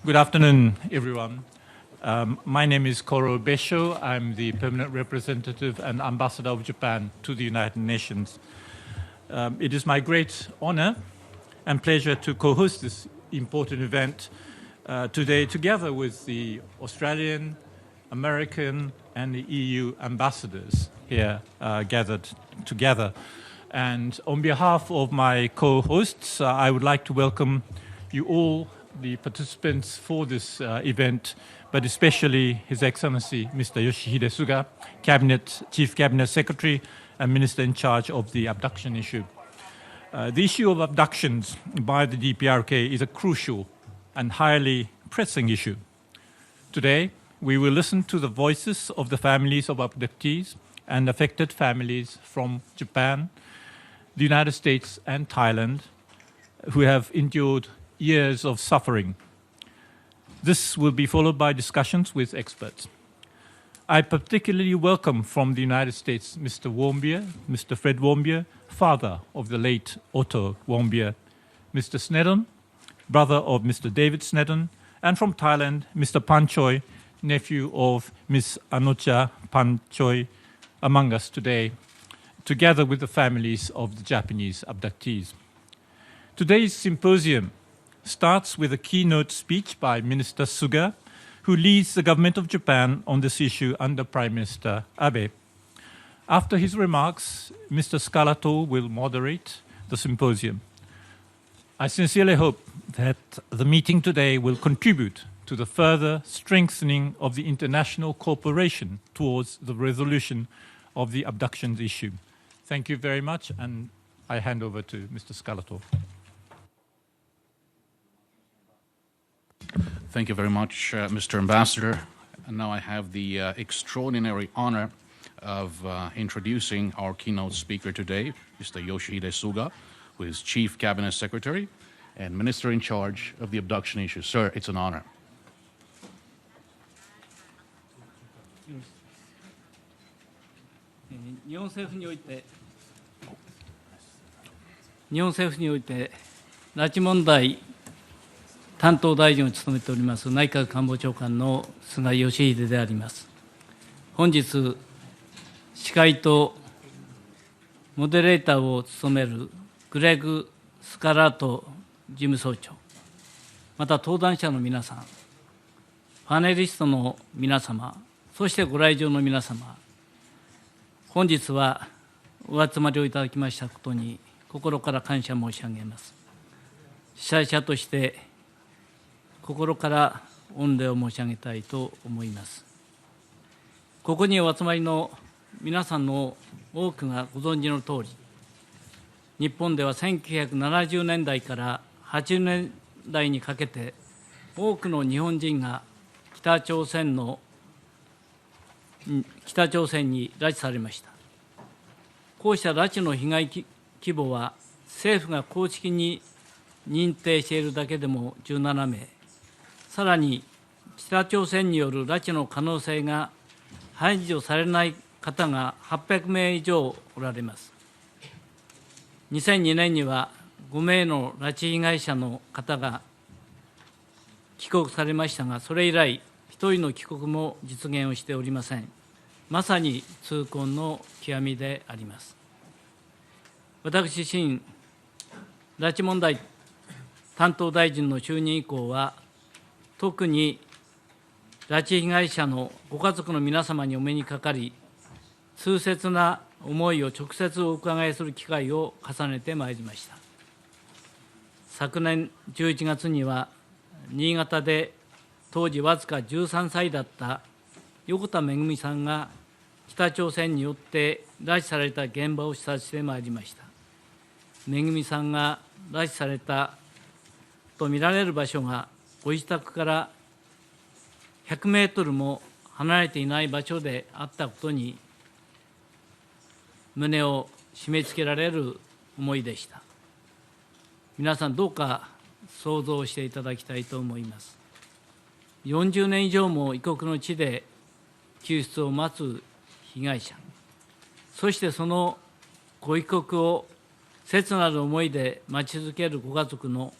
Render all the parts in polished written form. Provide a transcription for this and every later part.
Good afternoon, everyone. My name is Koro Besho. I'm the permanent representative and ambassador of Japan to the United Nations. It is my great honor and pleasure to co-host this important event today together with the Australian, American, and the EU ambassadors here gathered together. And on behalf of my co-hosts, I would like to welcome you all, the participants for this event, but especially His Excellency Mr. Yoshihide Suga, Chief Cabinet Secretary and Minister in charge of the abduction issue. The issue of abductions by the DPRK is a crucial and highly pressing issue. Today, we will listen to the voices of the families of abductees and affected families from Japan, the United States, and Thailand, who have endured years of suffering. This will be followed by discussions with experts. I particularly welcome from the United States Mr. Warmbier, Mr. Fred Warmbier, father of the late Otto Warmbier, Mr. Snedden, brother of Mr. David Snedden, and from Thailand, Mr. Panchoy, nephew of Ms. Anocha Panchoy, among us today, together with the families of the Japanese abductees. Today's symposium starts with a keynote speech by Minister Suga, who leads the government of Japan on this issue under Prime Minister Abe. After his remarks, Mr. Scalato will moderate the symposium. I sincerely hope that the meeting today will contribute to the further strengthening of the international cooperation towards the resolution of the abductions issue. Thank you very much, and I hand over to Mr. Scalato. Thank you very much, Mr. Ambassador. And now I have the extraordinary honor of introducing our keynote speaker today, Mr. Yoshihide Suga, who is Chief Cabinet Secretary and Minister in charge of the abduction issue. Sir, it's an honor. Nihon政府において拉致問題担当大臣を務めております内閣官房長官の菅義偉であります。本日、司会とモデレーターを務めるグレッグ・スカラート事務総長、また登壇者の皆さん、パネリストの皆様、そしてご来場の皆様、本日はお集まりをいただきましたことに心から感謝申し上げます。主催者として心から御礼を申し上げたいと思います。ここにお集まりの皆さんの多くがご存知のとおり、日本では1970年代から80年代にかけて、多くの日本人が北朝鮮に拉致されました。こうした拉致の被害規模は、政府が公式に認定しているだけでも17名、さらに北朝鮮による拉致の可能性が排除されない方が800名以上おられます。2002年には5名の拉致被害者の方が帰国されましたが、それ以来、1人の帰国も実現をしておりません。まさに痛恨の極みであります。私自身、拉致問題担当大臣の就任以降は、特に拉致被害者のご家族の皆様にお目にかかり、痛切な思いを直接お伺いする機会を重ねてまいりました。昨年11月には、新潟で当時わずか13歳だった横田めぐみさんが北朝鮮によって拉致された現場を視察してまいりました。めぐみさんが拉致されたと見られる場所が、ご自宅から100メートルも離れていない場所であったことに、胸を締め付けられる思いでした。皆さん、どうか想像していただきたいと思います。40年以上も異国の地で救出を待つ被害者、そしてそのご帰国を切なる思いで待ち続けるご家族の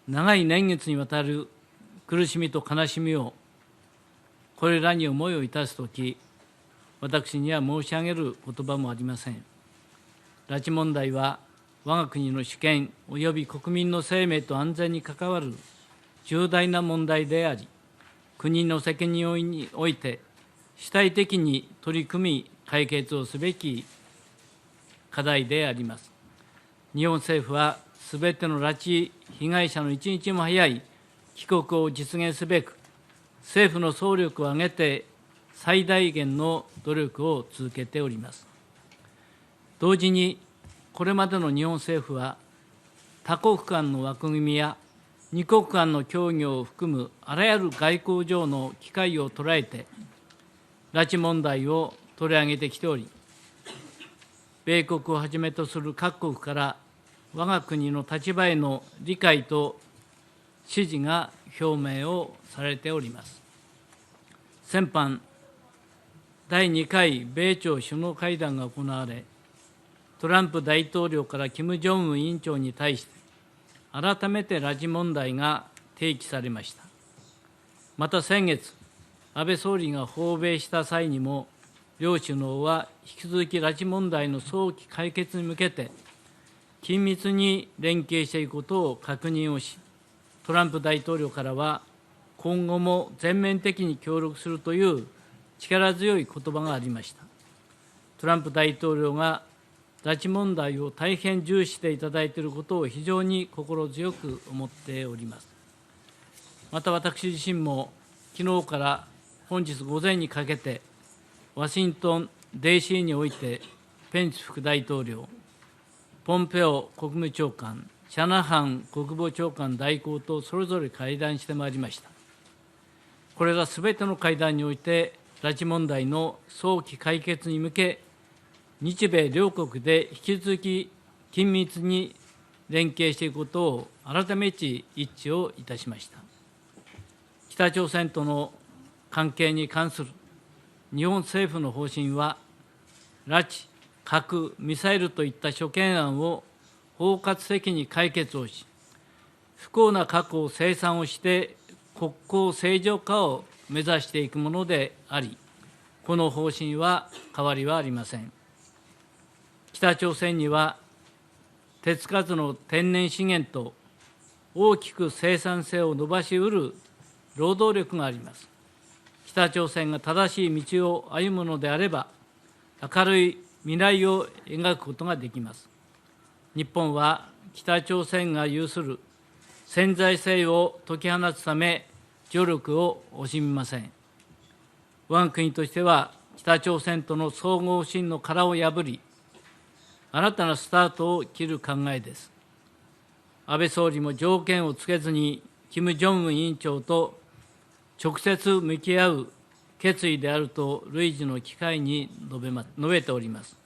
長い年月にわたる苦しみと悲しみをこれらに思いをいたすとき、私には申し上げる言葉もありません。拉致問題は我が国の主権及び国民の生命と安全に関わる重大な問題であり、国の責任において主体的に取り組み解決をすべき課題であります。日本政府はすべての拉致被害者の一日も早い帰国を実現すべく、政府の総力を挙げて最大限の努力を続けております。同時に、これまでの日本政府は、多国間の枠組みや二国間の協議を含むあらゆる外交上の機会を捉えて、拉致問題を取り上げてきており、米国をはじめとする各国から我が国の立場への理解と支持が表明をされております。先般、第2回米朝首脳会談が行われ、トランプ大統領からキム・ジョンウン委員長に対して、改めて拉致問題が提起されました。また先月、安倍総理が訪米した際にも、両首脳は引き続き拉致問題の早期解決に向けて、緊密に連携していくことを確認をし、トランプ大統領からは、今後も全面的に協力するという力強い言葉がありました。トランプ大統領が拉致問題を大変重視していただいていることを非常に心強く思っております。また私自身も、昨日から本日午前にかけて、ワシントン DC において、ペンス副大統領、ポンペオ国務長官、シャナハン国防長官代行とそれぞれ会談してまいりました。これらすべての会談において、拉致問題の早期解決に向け、日米両国で引き続き緊密に連携していくことを改めて一致をいたしました。北朝鮮との関係に関する日本政府の方針は、拉致、核、ミサイルといった諸懸案を包括的に解決をし、不幸な過去を清算をして国交正常化を目指していくものであり、この方針は変わりはありません。北朝鮮には手つかずの天然資源と大きく生産性を伸ばしうる労働力があります。北朝鮮が正しい道を歩むのであれば、明るい未来を描くことができます。日本は北朝鮮が有する潜在性を解き放つため、助力を惜しみません。我が国としては、北朝鮮との相互不信の殻を破り、新たなスタートを切る考えです。安倍総理も条件をつけずに、キム・ジョンウン委員長と直接向き合う決意であると類似の機会に述べております。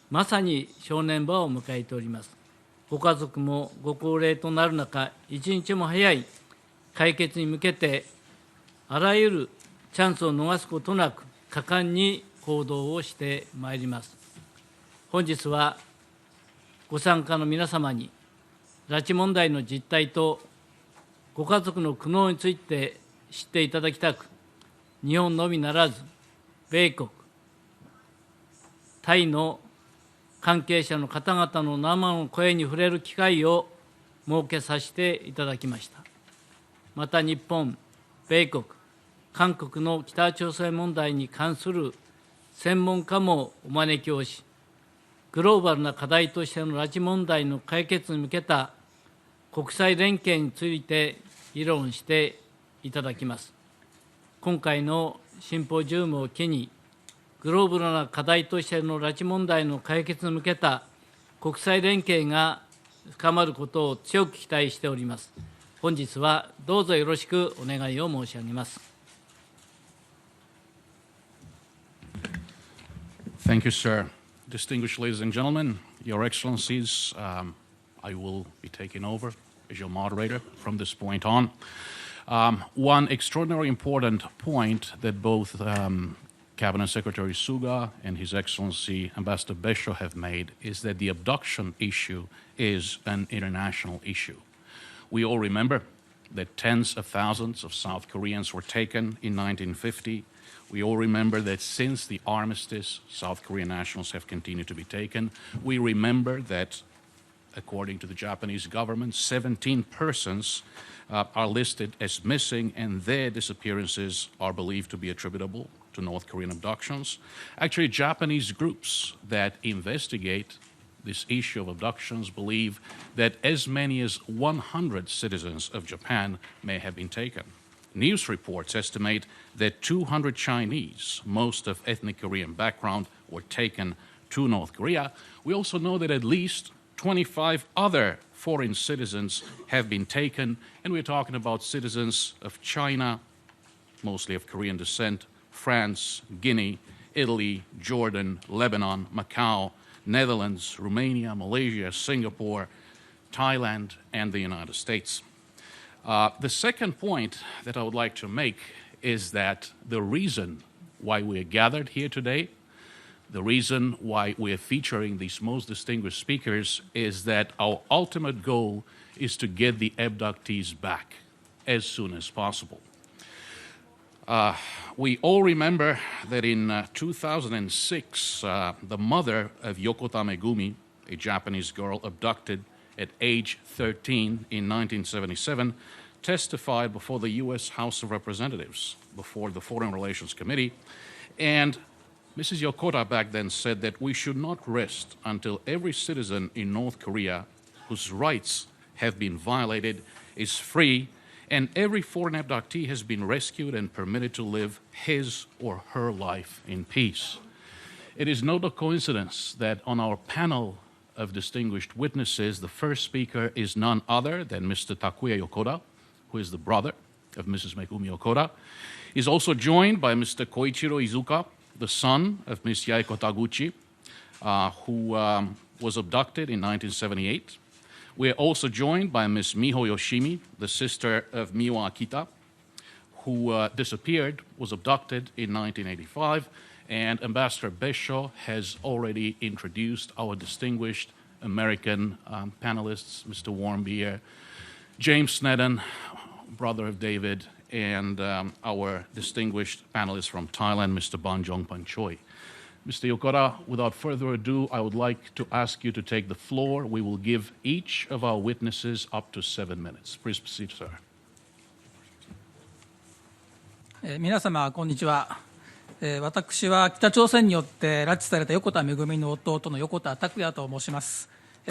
まさに正念場を迎えております。ご家族もご高齢となる中、一日も早い解決に向けて、あらゆるチャンスを逃すことなく、果敢に行動をしてまいります。本日はご参加の皆様に、拉致問題の実態とご家族の苦悩について知っていただきたく、日本のみならず、米国、タイの関係者の方々の生の声に触れる機会を設けさせていただきました。また日本、米国、韓国の北朝鮮問題に関する専門家もお招きをし、グローバルな課題としての拉致問題の解決に向けた国際連携について議論していただきます。今回のシンポジウムを機に、グローバルな課題としての拉致問題の解決に向けた国際連携が深まることを強く期待しております。本日はどうぞよろしくお願いを申し上げます。Thank you, sir. Distinguished ladies and gentlemen, Your Excellencies, I will be taking over as your moderator from this point on. One extraordinarily important point that both Cabinet Secretary Suga and His Excellency Ambassador Besho have made is that the abduction issue is an international issue. We all remember that tens of thousands of South Koreans were taken in 1950. We all remember that since the armistice, South Korean nationals have continued to be taken. We remember that, according to the Japanese government, 17 persons are listed as missing, and their disappearances are believed to be attributable to North Korean abductions. Actually, Japanese groups that investigate this issue of abductions believe that as many as 100 citizens of Japan may have been taken. News reports estimate that 200 Chinese, most of ethnic Korean background, were taken to North Korea. We also know that at least 25 other foreign citizens have been taken, and we're talking about citizens of China, mostly of Korean descent, France, Guinea, Italy, Jordan, Lebanon, Macau, Netherlands, Romania, Malaysia, Singapore, Thailand, and the United States. The second point that I would like to make is that the reason why we are gathered here today, the reason why we are featuring these most distinguished speakers, is that our ultimate goal is to get the abductees back as soon as possible. We all remember that in 2006, the mother of Yokota Megumi, a Japanese girl abducted at age 13 in 1977, testified before the U.S. House of Representatives, before the Foreign Relations Committee, and Mrs. Yokota back then said that we should not rest until every citizen in North Korea whose rights have been violated is free, and every foreign abductee has been rescued and permitted to live his or her life in peace. It is no coincidence that on our panel of distinguished witnesses, the first speaker is none other than Mr. Takuya Yokota, who is the brother of Mrs. Megumi Yokota. He's also joined by Mr. Koichiro Izuka, the son of Ms. Yaeko Taguchi, who was abducted in 1978. We are also joined by Ms. Miho Yoshimi, the sister of Mio Akita, who disappeared, was abducted in 1985, and Ambassador Besho has already introduced our distinguished American panelists, Mr. Warmbier, James Sneddon, brother of David, and our distinguished panelist from Thailand, Mr. Banjong Panchoi. Mr. Yokota, without further ado, I would like to ask you to take the floor. We will give each of our witnesses up to 7 minutes. Please proceed, sir. 皆様こんにちは。私は北朝鮮によって拉致された横田めぐみの弟の横田拓也と申します。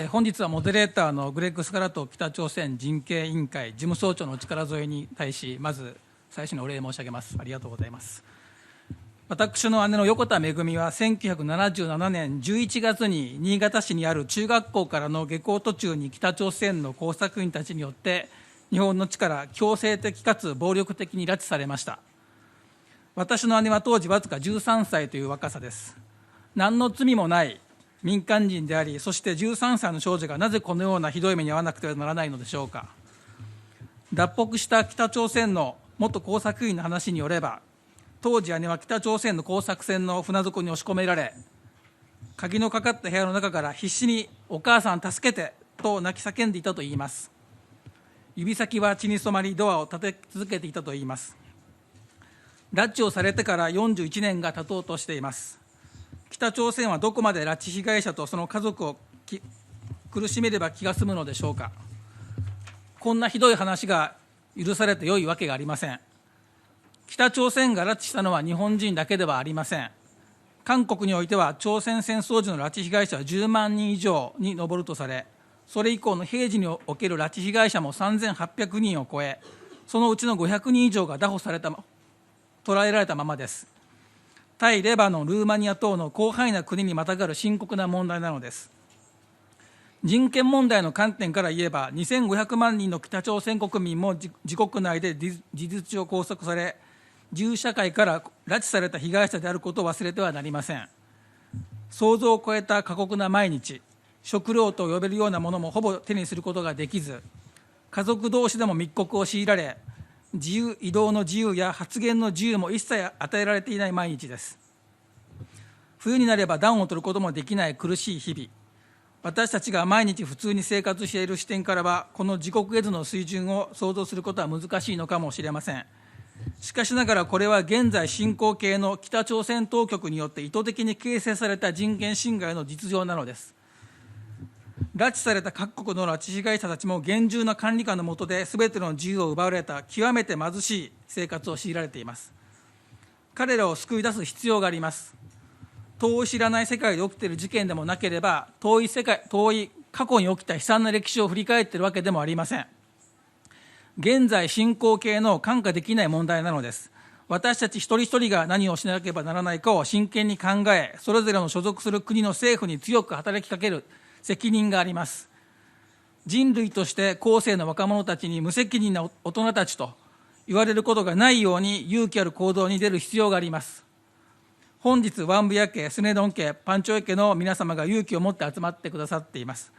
本日はモデレーターのグレッグ・スカラト北朝鮮人権委員会事務総長のお力添えに対し、まず最初にお礼申し上げます。ありがとうございます。私の姉の横田めぐみは1977年11月に新潟市にある中学校からの下校途中に北朝鮮の工作員たちによって日本の地から強制的かつ暴力的に拉致されました。私の姉は当時わずか13歳という若さです。何の罪もない民間人であり、そして13歳の少女がなぜこのようなひどい目に遭わなくてはならないのでしょうか。脱北した北朝鮮の元工作員の話によれば、当時姉は北朝鮮の工作船の船底に押し込められ、鍵のかかった部屋の中から必死にお母さん助けてと泣き叫んでいたといいます。指先は血に染まりドアを立て続けていたといいます。拉致をされてから41年が経とうとしています。北朝鮮はどこまで拉致被害者とその家族を苦しめれば気が済むのでしょうか。こんなひどい話が許されてよいわけがありません。北朝鮮が拉致したのは日本人だけではありません。韓国においては朝鮮戦争時の拉致被害者は10万人以上に上るとされ、それ以降の平時における拉致被害者も3800人を超え、そのうちの500人以上が拿捕された捕らえられたままです。タイ、レバノン、ルーマニア等の広範囲な国にまたがる深刻な問題なのです。人権問題の観点から言えば、2500万人の北朝鮮国民も自国内で事実上拘束され、自由社会から拉致された被害者であることを忘れてはなりません。想像を超えた過酷な毎日、食料と呼べるようなものもほぼ手にすることができず、家族同士でも密告を強いられ、移動の自由や発言の自由も一切与えられていない毎日です。冬になれば暖を取ることもできない苦しい日々、私たちが毎日普通に生活している視点からは、この自国絵図の水準を想像することは難しいのかもしれません。しかしながら、これは現在進行形の北朝鮮当局によって意図的に形成された人権侵害の実情なのです。拉致された各国の拉致被害者たちも厳重な管理下の下で全ての自由を奪われた極めて貧しい生活を強いられています。彼らを救い出す必要があります。遠い知らない世界で起きている事件でもなければ、遠い過去に起きた悲惨な歴史を振り返っているわけでもありません。現在進行形の看過できない問題なのです。私たち一人一人が何をしなければならないかを真剣に考え、それぞれの所属する国の政府に強く働きかける責任があります。人類として後世の若者たちに無責任な大人たちと言われることがないように勇気ある行動に出る必要があります。本日、ワンブヤ家、スネドン家、パンチョイ家の皆様が勇気を持って集まってくださっています。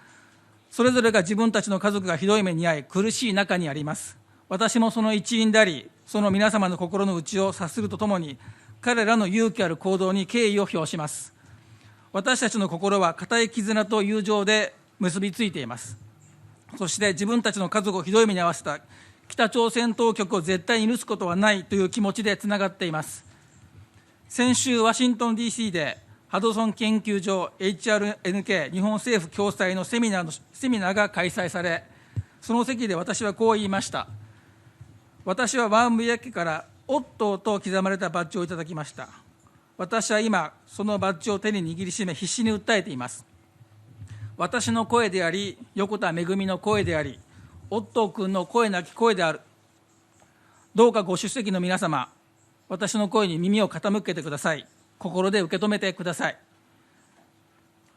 それぞれが自分たちの家族がひどい目に遭い、苦しい中にあります。私もその一員であり、その皆様の心の内を察するとともに、彼らの勇気ある行動に敬意を表します。私たちの心は固い絆と友情で結びついています。そして自分たちの家族をひどい目に遭わせた北朝鮮当局を絶対に許すことはないという気持ちでつながっています。先週、ワシントン DC でハドソン研究所 HRNK 日本政府共催のセミナーが開催され、その席で私はこう言いました。私はワンブヤ家からオットーと刻まれたバッジをいただきました。私は今、そのバッジを手に握りしめ、必死に訴えています。私の声であり、横田めぐみの声であり、オットー君の声なき声である。どうかご出席の皆様、私の声に耳を傾けてください。心で受け止めてください。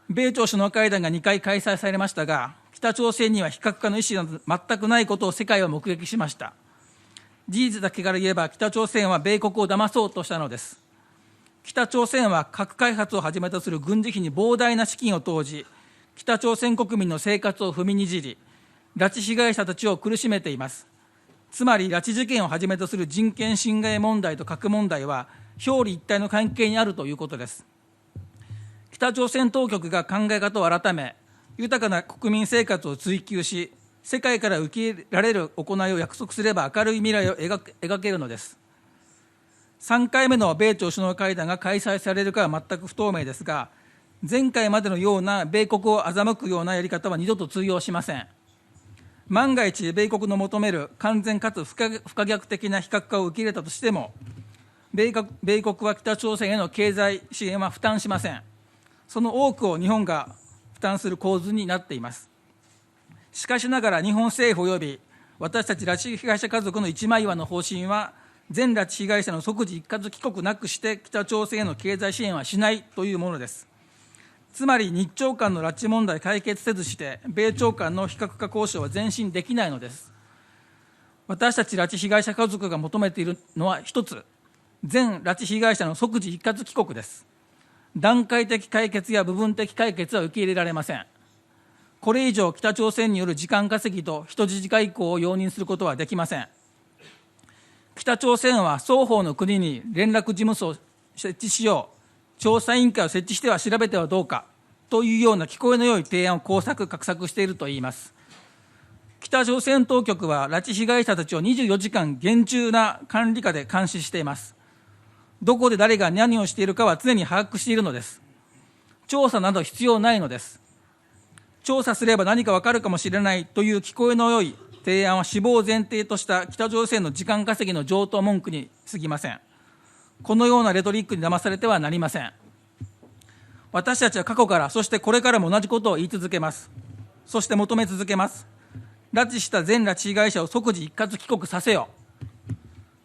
米朝首脳会談が2回開催されましたが、北朝鮮には非核化の意思が全くないことを世界は目撃しました。事実だけから言えば、北朝鮮は米国を騙そうとしたのです。北朝鮮は核開発をはじめとする軍事費に膨大な資金を投じ、北朝鮮国民の生活を踏みにじり、拉致被害者たちを苦しめています。つまり、拉致事件をはじめとする人権侵害問題と核問題は、表裏一体の関係にあるということです。北朝鮮当局が考え方を改め、豊かな国民生活を追求し、世界から受け入れられる行いを約束すれば明るい未来を描けるのです。3回目の米朝首脳会談が開催されるかは全く不透明ですが、前回までのような米国を欺くようなやり方は二度と通用しません。万が一、米国の求める完全かつ不可逆的な非核化を受け入れたとしても、米国は北朝鮮への経済支援は負担しません。その多くを日本が負担する構図になっています。しかしながら、日本政府及び私たち拉致被害者家族の一枚岩の方針は、全拉致被害者の即時一括帰国なくして北朝鮮への経済支援はしないというものです。つまり、日朝間の拉致問題解決せずして、米朝間の非核化交渉は前進できないのです。私たち拉致被害者家族が求めているのは一つ、全拉致被害者の即時一括帰国です。段階的解決や部分的解決は受け入れられません。これ以上、北朝鮮による時間稼ぎと人質外交を容認することはできません。北朝鮮は双方の国に連絡事務所を設置しよう、調査委員会を設置しては調べてはどうかというような聞こえの良い提案を画策しているといいます。北朝鮮当局は拉致被害者たちを24時間厳重な管理下で監視しています。どこで誰が何をしているかは常に把握しているのです。調査など必要ないのです。調査すれば何か分かるかもしれないという聞こえの良い提案は死亡を前提とした北朝鮮の時間稼ぎの常套文句に過ぎません。このようなレトリックに騙されてはなりません。私たちは過去から、そしてこれからも同じことを言い続けます。そして求め続けます。拉致した全拉致被害者を即時一括帰国させよ。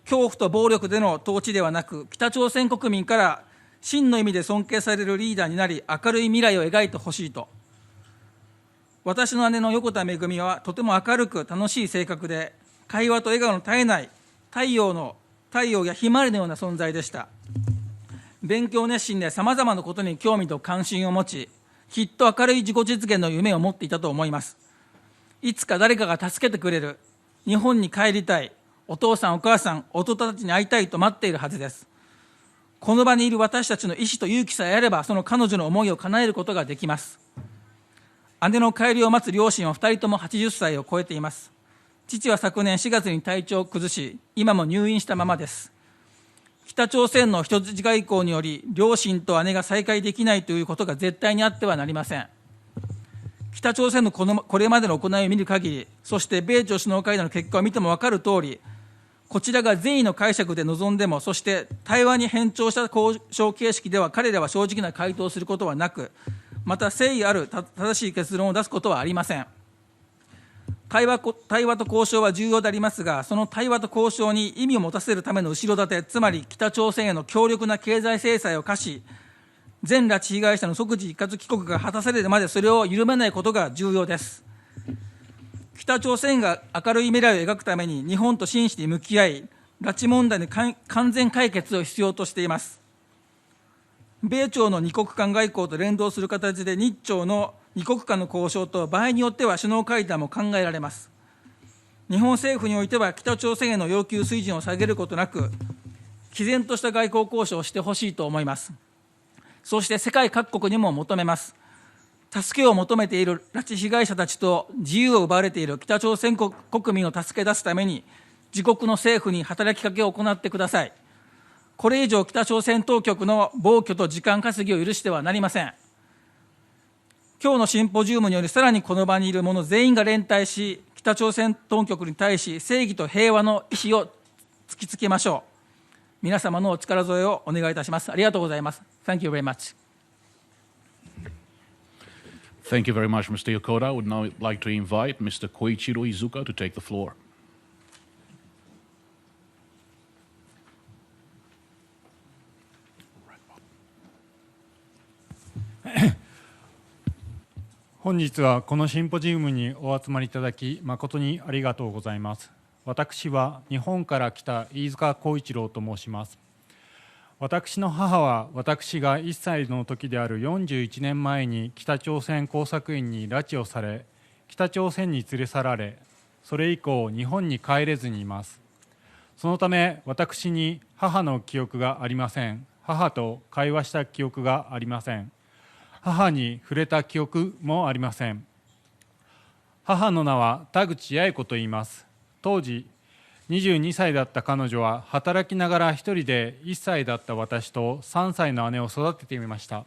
恐怖と暴力での統治ではなく、北朝鮮国民から真の意味で尊敬されるリーダーになり、明るい未来を描いてほしいと。私の姉の横田めぐみはとても明るく楽しい性格で、会話と笑顔の絶えない太陽やひまわりのような存在でした。勉強熱心でさまざまなことに興味と関心を持ち、きっと明るい自己実現の夢を持っていたと思います。いつか誰かが助けてくれる、日本に帰りたい、お父さんお母さん弟たちに会いたいと待っているはずです。この場にいる私たちの意志と勇気さえあれば、その彼女の思いを叶えることができます。姉の帰りを待つ両親は2人とも80歳を超えています。父は昨年4月に体調を崩し、今も入院したままです。北朝鮮の人質外交により、両親と姉が再会できないということが絶対にあってはなりません。北朝鮮のこれまでの行いを見る限り、そして米朝首脳会談の結果を見ても分かるとおり、こちらが善意の解釈で臨んでも、そして対話に偏重した交渉形式では彼らは正直な回答をすることはなく、また誠意ある正しい結論を出すことはありません。対話と交渉は重要でありますが、その対話と交渉に意味を持たせるための後ろ盾、つまり北朝鮮への強力な経済制裁を科し、全拉致被害者の即時一括帰国が果たされるまでそれを緩めないことが重要です。北朝鮮が明るい未来を描くために日本と真摯に向き合い、拉致問題の完全解決を必要としています。米朝の二国間外交と連動する形で日朝の二国間の交渉と場合によっては首脳会談も考えられます。日本政府においては北朝鮮への要求水準を下げることなく、毅然とした外交交渉をしてほしいと思います。そして世界各国にも求めます。助けを求めている拉致被害者たちと自由を奪われている北朝鮮国民を助け出すために、自国の政府に働きかけを行ってください。これ以上北朝鮮当局の暴挙と時間稼ぎを許してはなりません。今日のシンポジウムにより、さらにこの場にいる者全員が連帯し、北朝鮮当局に対し正義と平和の意思を突きつけましょう。皆様のお力添えをお願いいたします。ありがとうございます。Thank you very much. Thank you very much, Mr. Yokota. I would now like to invite Mr. Koichiro Izuka to take the floor. 本日はこのシンポジウムにお集まりいただき誠にありがとうございます。私は日本から来た飯塚浩一郎と申します。私の母は私が1歳の時である41年前に北朝鮮工作員に拉致をされ、北朝鮮に連れ去られ、それ以降日本に帰れずにいます。そのため私に母の記憶がありません。母と会話した記憶がありません。母に触れた記憶もありません。母の名は田口八重子と言います。当時22歳だった彼女は働きながら一人で1歳だった私と3歳の姉を育てていました。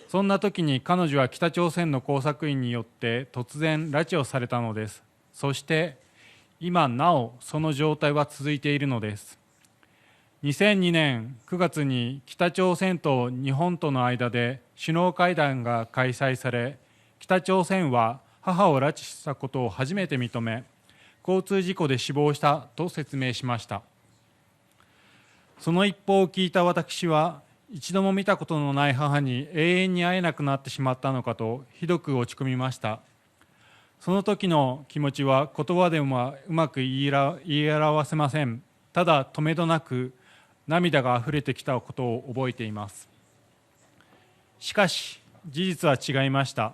そんな時に彼女は北朝鮮の工作員によって突然拉致をされたのです。そして今なおその状態は続いているのです。2002年9月に北朝鮮と日本との間で首脳会談が開催され、北朝鮮は母を拉致したことを初めて認め、交通事故で死亡したと説明しました。その一報を聞いた私は、一度も見たことのない母に永遠に会えなくなってしまったのかとひどく落ち込みました。その時の気持ちは言葉でもうまく言い表せません。ただ止めどなく涙があふれてきたことを覚えています。しかし事実は違いました。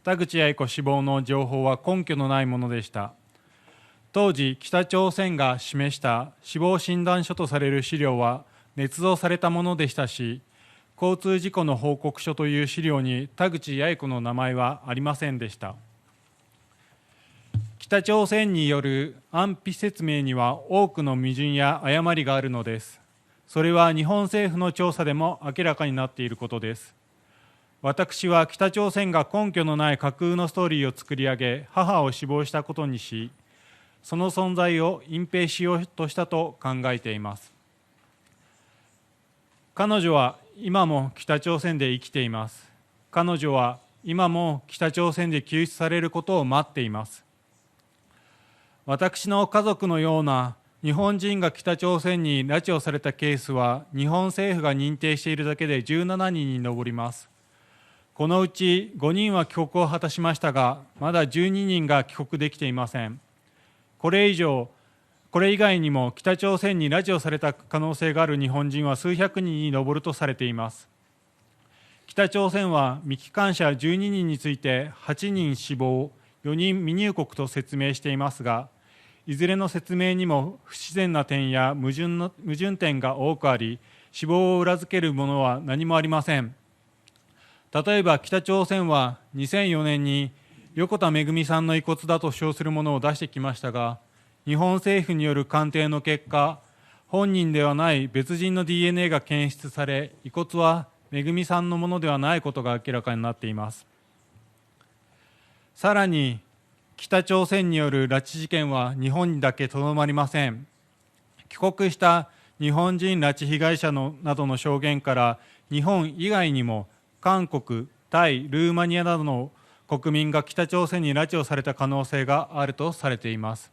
田口八重子死亡の情報は根拠のないものでした。当時北朝鮮が示した死亡診断書とされる資料は捏造されたものでしたし、交通事故の報告書という資料に田口八重子の名前はありませんでした。北朝鮮による安否説明には多くの矛盾や誤りがあるのです。それは日本政府の調査でも明らかになっていることです。私は北朝鮮が根拠のない架空のストーリーを作り上げ、母を死亡したことにし、その存在を隠蔽しようとしたと考えています。彼女は今も北朝鮮で生きています。彼女は今も北朝鮮で救出されることを待っています。私の家族のような日本人が北朝鮮に拉致をされたケースは日本政府が認定しているだけで17人に上ります。このうち5人は帰国を果たしましたが、まだ12人が帰国できていません。これ以外にも北朝鮮に拉致をされた可能性がある日本人は数百人に上るとされています。北朝鮮は未帰還者12人について8人死亡、4人未入国と説明していますが、いずれの説明にも不自然な点や矛盾点が多くあり、死亡を裏付けるものは何もありません。例えば北朝鮮は2004年に横田めぐみさんの遺骨だと称するものを出してきましたが、日本政府による鑑定の結果、本人ではない別人の DNA が検出され、遺骨はめぐみさんのものではないことが明らかになっています。さらに北朝鮮による拉致事件は日本にだけとどまりません。帰国した日本人拉致被害者などの証言から、日本以外にも韓国、タイ、ルーマニアなどの国民が北朝鮮に拉致をされた可能性があるとされています。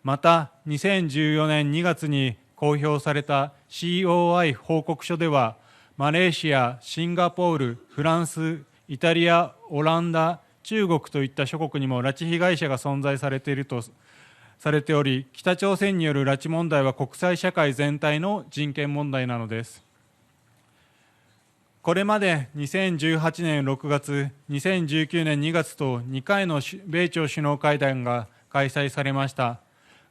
また2014年2月に公表された COI 報告書では、マレーシア、シンガポール、フランス、イタリア、オランダ、中国といった諸国にも拉致被害者が存在されているとされており、北朝鮮による拉致問題は国際社会全体の人権問題なのです。これまで2018年6月、2019年2月と2回の米朝首脳会談が開催されました。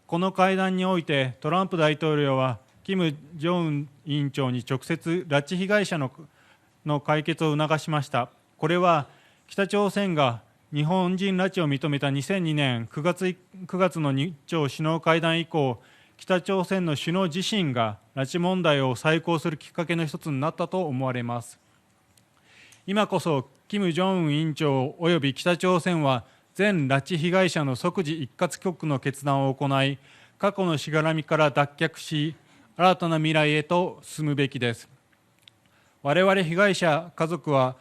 この会談においてトランプ大統領はキム・ジョンウン委員長に直接拉致被害者の解決を促しました。これは北朝鮮が日本人拉致を認めた2002年9月の日朝首脳会談以降、北朝鮮の首脳自身が拉致問題を再考するきっかけの一つになったと思われます。今こそキム・ジョンウン委員長および北朝鮮は全拉致被害者の即時一括帰国の決断を行い、過去のしがらみから脱却し、新たな未来へと進むべきです。我々被害者家族は、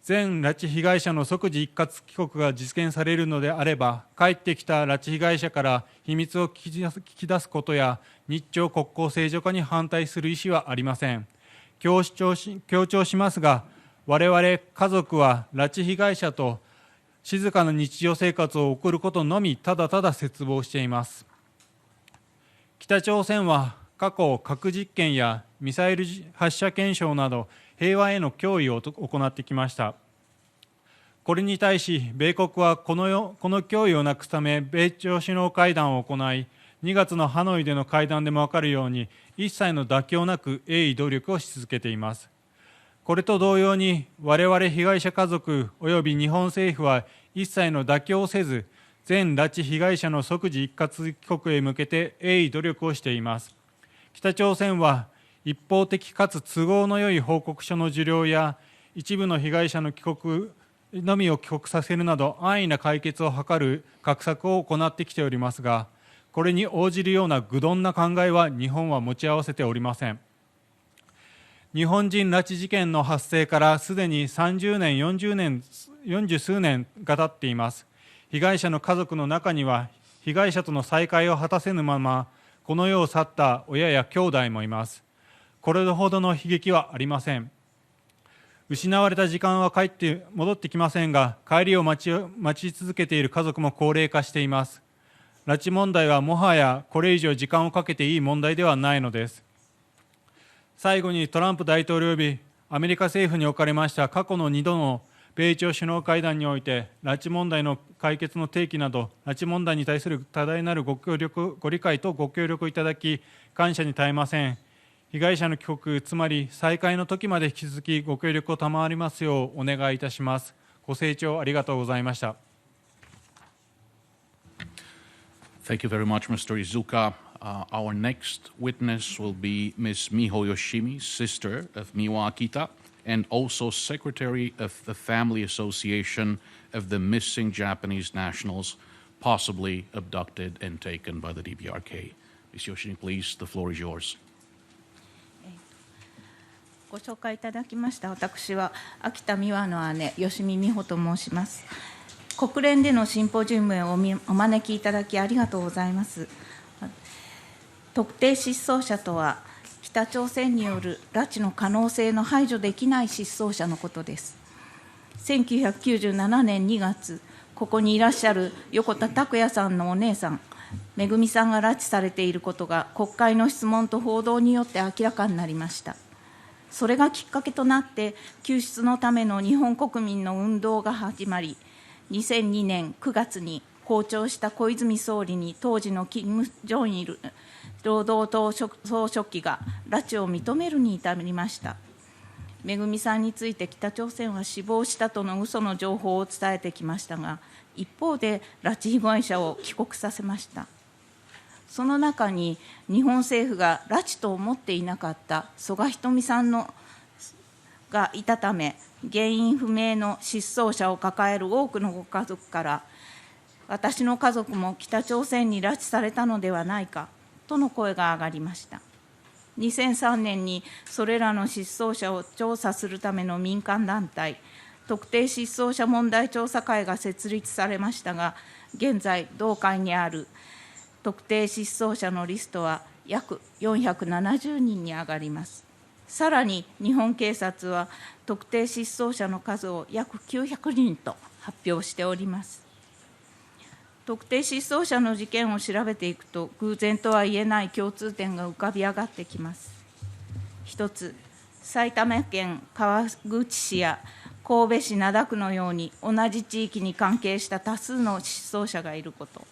全拉致被害者の即時一括帰国が実現されるのであれば、帰ってきた拉致被害者から秘密を聞き出すことや、日朝国交正常化に反対する意思はありません。強調しますが、我々家族は拉致被害者と静かな日常生活を送ることのみただただ切望しています。北朝鮮は過去核実験やミサイル発射検証など平和への脅威を行ってきました。これに対し米国はこの脅威をなくすため米朝首脳会談を行い、2月のハノイでの会談でも分かるように一切の妥協なく鋭意努力をし続けています。これと同様に我々被害者家族および日本政府は一切の妥協をせず、全拉致被害者の即時一括帰国へ向けて鋭意努力をしています。北朝鮮は一方的かつ都合のよい報告書の受領や一部の被害者の帰国のみを帰国させるなど安易な解決を図る画策を行ってきておりますが、これに応じるような愚鈍な考えは日本は持ち合わせておりません。日本人拉致事件の発生からすでに30年、40数年が経っています。被害者の家族の中には被害者との再会を果たせぬままこの世を去った親や兄弟もいます。これほどの悲劇はありません。失われた時間は戻ってきませんが、帰りを待ち続けている家族も高齢化しています。拉致問題はもはやこれ以上時間をかけていい問題ではないのです。最後にトランプ大統領及びアメリカ政府におかれました過去の2度の米朝首脳会談において、拉致問題の解決の提起など、拉致問題に対する多大なるご理解とご協力いただき、感謝に堪えません。被害者の帰国、つまり再会の時まで引き続きご協力を賜りますようお願いいたします。ご清聴ありがとうございました。Thank you very much, Mr. Izuka. Our next witness will be Ms. Miho Yoshimi, sister of Miwa Akita, and also secretary of the Family Association of the Missing Japanese Nationals, possibly abducted and taken by the DPRK. Ms. Yoshimi, please, the floor is yours. ご紹介いただきました私は秋田美和の姉吉見美穂と申します。国連でのシンポジウムへお招きいただきありがとうございます。特定失踪者とは北朝鮮による拉致の可能性の排除できない失踪者のことです。1997年2月、ここにいらっしゃる横田拓也さんのお姉さん、めぐみさんが拉致されていることが国会の質問と報道によって明らかになりました。それがきっかけとなって救出のための日本国民の運動が始まり、2002年9月に訪朝した小泉総理に当時のキム・ジョンイル労働党総書記が拉致を認めるに至りました。めぐみさんについて北朝鮮は死亡したとの嘘の情報を伝えてきましたが、一方で拉致被害者を帰国させました。その中に日本政府が拉致と思っていなかった曽我ひとみさんがいたため、原因不明の失踪者を抱える多くのご家族から、私の家族も北朝鮮に拉致されたのではないかとの声が上がりました。2003年にそれらの失踪者を調査するための民間団体、特定失踪者問題調査会が設立されましたが、現在同会にある特定失踪者のリストは約470人に上がります。さらに日本警察は特定失踪者の数を約900人と発表しております。特定失踪者の事件を調べていくと、偶然とは言えない共通点が浮かび上がってきます。一つ、埼玉県川口市や神戸市灘区のように同じ地域に関係した多数の失踪者がいること。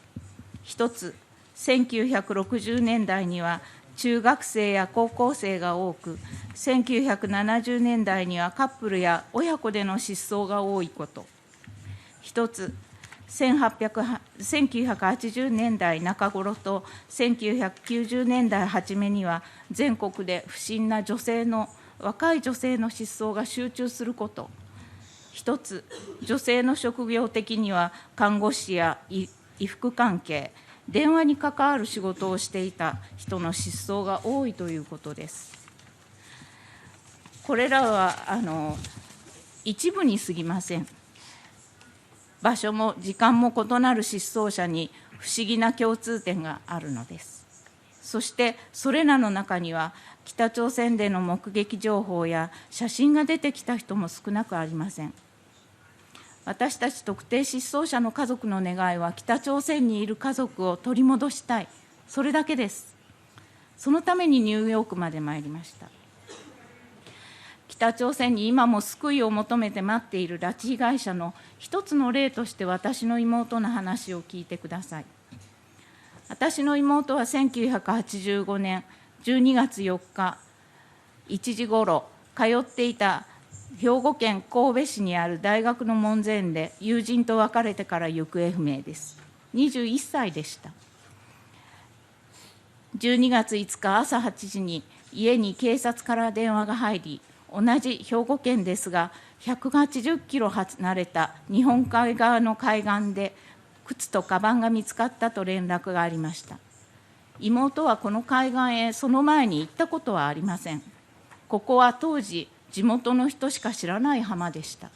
一つ、1960年代には中学生や高校生が多く、1970年代にはカップルや親子での失踪が多いこと。一つ、1980年代中頃と1990年代初めには全国で不審な若い女性の失踪が集中すること。一つ、女性の職業的には看護師や衣服関係、電話に関わる仕事をしていた人の失踪が多いということです。これらは一部に過ぎません。場所も時間も異なる失踪者に不思議な共通点があるのです。そしてそれらの中には北朝鮮での目撃情報や写真が出てきた人も少なくありません。私たち特定失踪者の家族の願いは、北朝鮮にいる家族を取り戻したい、それだけです。そのためにニューヨークまで参りました。北朝鮮に今も救いを求めて待っている拉致被害者の一つの例として、私の妹の話を聞いてください。私の妹は1985年12月4日1時ごろ、通っていた兵庫県神戸市にある大学の門前で友人と別れてから行方不明です。21歳でした。12月5日朝8時に家に警察から電話が入り、同じ兵庫県ですが180キロ離れた日本海側の海岸で靴とカバンが見つかったと連絡がありました。妹はこの海岸へその前に行ったことはありません。ここは当時地元の人しか知らない浜でした。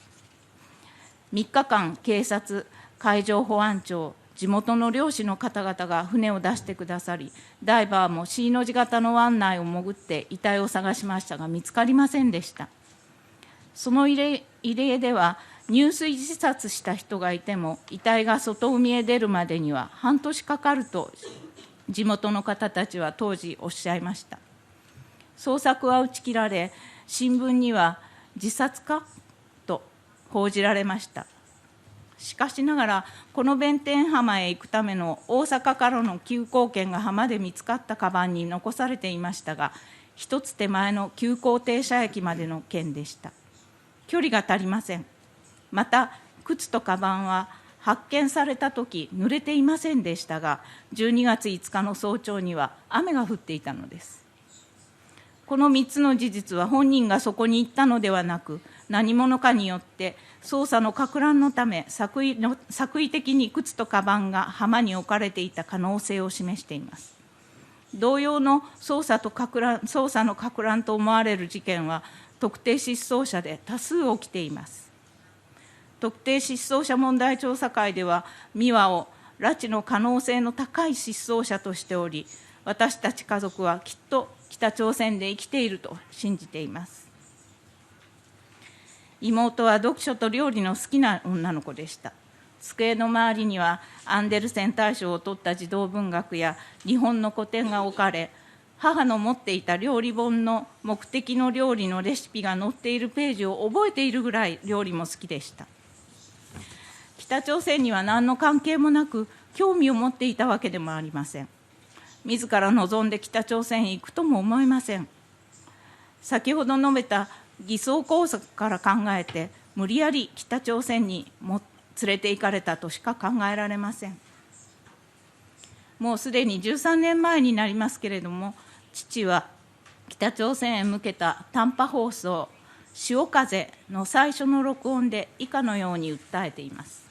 3日間警察、海上保安庁、地元の漁師の方々が船を出してくださり、ダイバーも C の字型の湾内を潜って遺体を探しましたが見つかりませんでした。その慰霊では入水自殺した人がいても遺体が外海へ出るまでには半年かかると地元の方たちは当時おっしゃいました。捜索は打ち切られ、新聞には自殺かと報じられました。しかしながらこの弁天浜へ行くための大阪からの急行券が浜で見つかったカバンに残されていましたが、一つ手前の急行停車駅までの券でした。距離が足りません。また靴とカバンは発見されたとき濡れていませんでしたが、12月5日の早朝には雨が降っていたのです。この3つの事実は本人がそこに行ったのではなく、何者かによって捜査の攪乱のため作為的に靴とカバンが浜に置かれていた可能性を示しています。同様の捜査の攪乱と思われる事件は特定失踪者で多数起きています。特定失踪者問題調査会では美和を拉致の可能性の高い失踪者としており、私たち家族はきっと北朝鮮で生きていると信じています。妹は読書と料理の好きな女の子でした。机の周りにはアンデルセン大賞を取った児童文学や日本の古典が置かれ、母の持っていた料理本の目的の料理のレシピが載っているページを覚えているぐらい料理も好きでした。北朝鮮には何の関係もなく興味を持っていたわけでもありません。自ら望んで北朝鮮へ行くとも思いません。先ほど述べた偽装工作から考えて無理やり北朝鮮に連れて行かれたとしか考えられません。もうすでに13年前になりますけれども、父は北朝鮮へ向けた短波放送潮風の最初の録音で以下のように訴えています。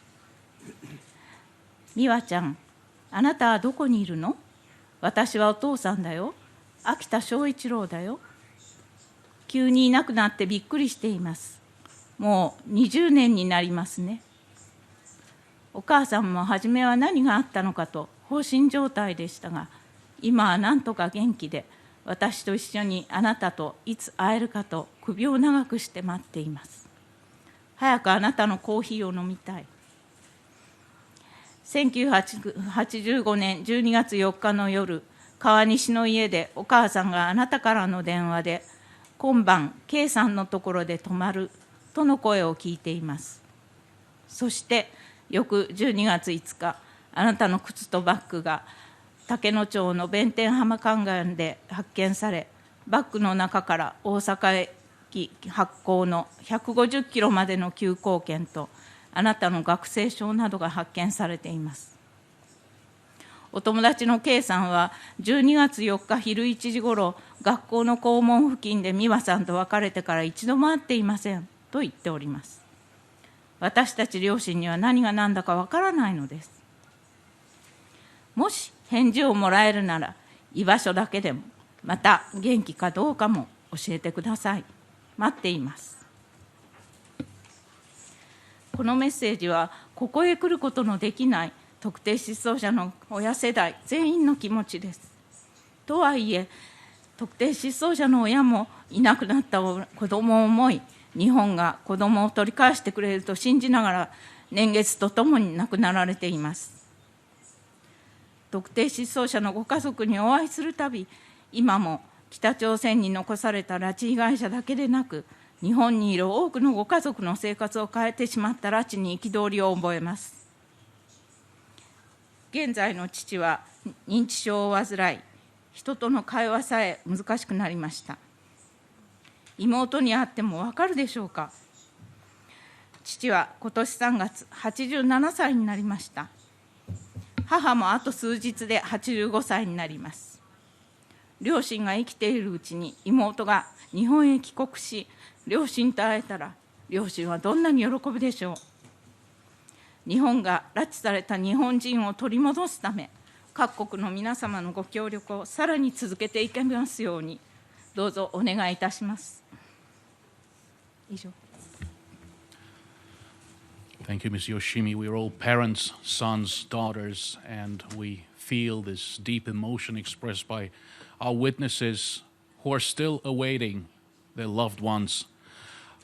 美和ちゃん、あなたはどこにいるの？私はお父さんだよ。秋田翔一郎だよ。急にいなくなってびっくりしています。もう20年になりますね。お母さんも初めは何があったのかと放心状態でしたが、今はなんとか元気で、私と一緒にあなたといつ会えるかと首を長くして待っています。早くあなたのコーヒーを飲みたい。1985年12月4日の夜、川西の家でお母さんがあなたからの電話で、今晩 K さんのところで泊まるとの声を聞いています。そして翌12月5日、あなたの靴とバッグが竹野町の弁天浜海岸で発見され、バッグの中から大阪駅発行の150キロまでの急行券とあなたの学生証などが発見されています。お友達の K さんは12月4日昼1時ごろ、学校の校門付近で美和さんと別れてから一度も会っていませんと言っております。私たち両親には何が何だかわからないのです。もし返事をもらえるなら、居場所だけでも、また元気かどうかも教えてください。待っています。このメッセージは、ここへ来ることのできない特定失踪者の親世代全員の気持ちです。とはいえ、特定失踪者の親もいなくなった子どもを思い、日本が子どもを取り返してくれると信じながら、年月とともに亡くなられています。特定失踪者のご家族にお会いするたび、今も北朝鮮に残された拉致被害者だけでなく、日本にいる多くのご家族の生活を変えてしまった拉致に憤りを覚えます。現在の父は認知症を患い、人との会話さえ難しくなりました。妹に会っても分かるでしょうか。父は今年3月87歳になりました。母もあと数日で85歳になります。両親が生きているうちに妹が日本へ帰国し、両親と会えたら、両親はどんなに喜ぶでしょう。日本が拉致された日本人を取り戻すため、各国の皆様のご協力をさらに続けていけますように、どうぞお願いいたします。以上。Thank you, Ms. Yoshimi. We are all parents, sons, daughters, and we feel this deep emotion expressed by our witnesses who are still awaiting their loved ones.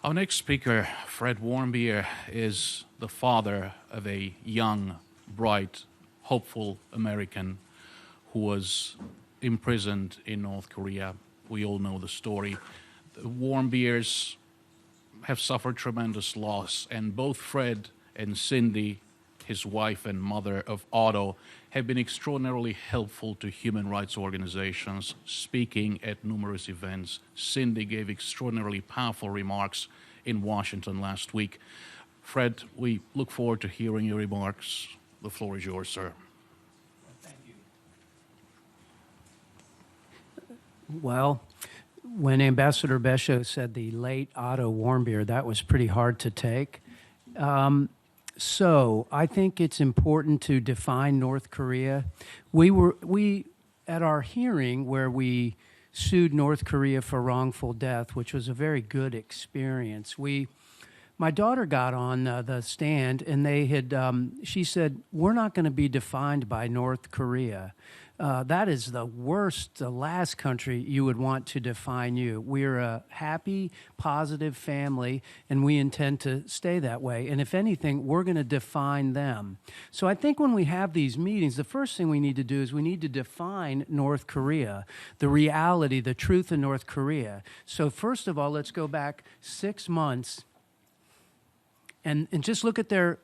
Our next speaker, Fred Warmbier, is the father of a young, bright, hopeful American who was imprisoned in North Korea. We all know the story. The Warmbiers have suffered tremendous loss, and both Fred and Cindy, his wife and mother of Otto, have been extraordinarily helpful to human rights organizations, speaking at numerous events. Cindy gave extraordinarily powerful remarks in Washington last week. Fred, we look forward to hearing your remarks. The floor is yours, sir. Thank you. Well, when Ambassador Besho said the late Otto Warmbier, that was pretty hard to take. So I think it's important to define North Korea. We at our hearing where we sued North Korea for wrongful death, which was a very good experience. My daughter got on the stand, and she said, "We're not going to be defined by North Korea. That is the worst, the last country you would want to define you. We're a happy, positive family, and we intend to stay that way. And if anything, we're going to define them." So I think when we have these meetings, the first thing we need to do is we need to define North Korea, the reality, the truth in North Korea. So first of all, let's go back 6 months and just look at their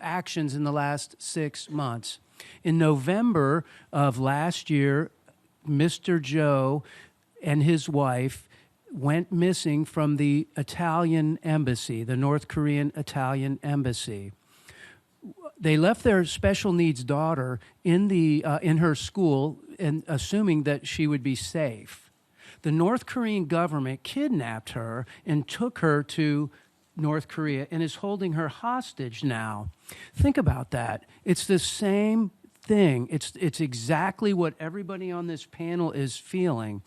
actions in the last 6 months. In November of last year, Mr. Joe and his wife went missing from the Italian embassy, the North Korean Italian embassy. They left their special needs daughter in her school, and assuming that she would be safe. The North Korean government kidnapped her and took her to North Korea and is holding her hostage now. Think about that. It's the same thing. It's exactly what everybody on this panel is feeling.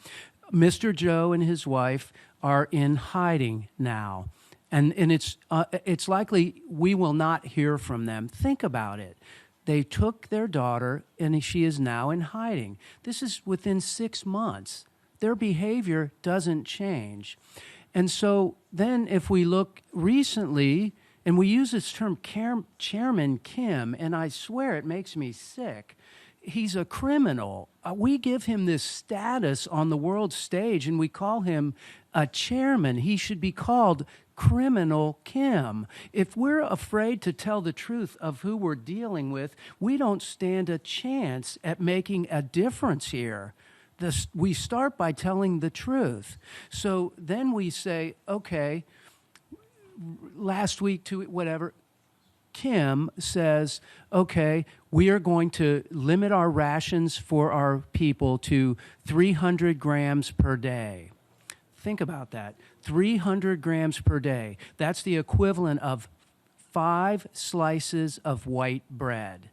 Mr. Joe and his wife are in hiding now. And it's likely we will not hear from them. Think about it. They took their daughter, and she is now in hiding. This is within 6 months. Their behavior doesn't change. And so then if we look recently, and we use this term Chairman Kim, and I swear it makes me sick. He's a criminal. We give him this status on the world stage, and we call him a chairman. He should be called Criminal Kim. If we're afraid to tell the truth of who we're dealing with, we don't stand a chance at making a difference here. We start by telling the truth. So then we say, okay, last week, Kim says, okay, we are going to limit our rations for our people to 300 grams per day. Think about that. 300 grams per day. That's the equivalent of 5 slices of white bread.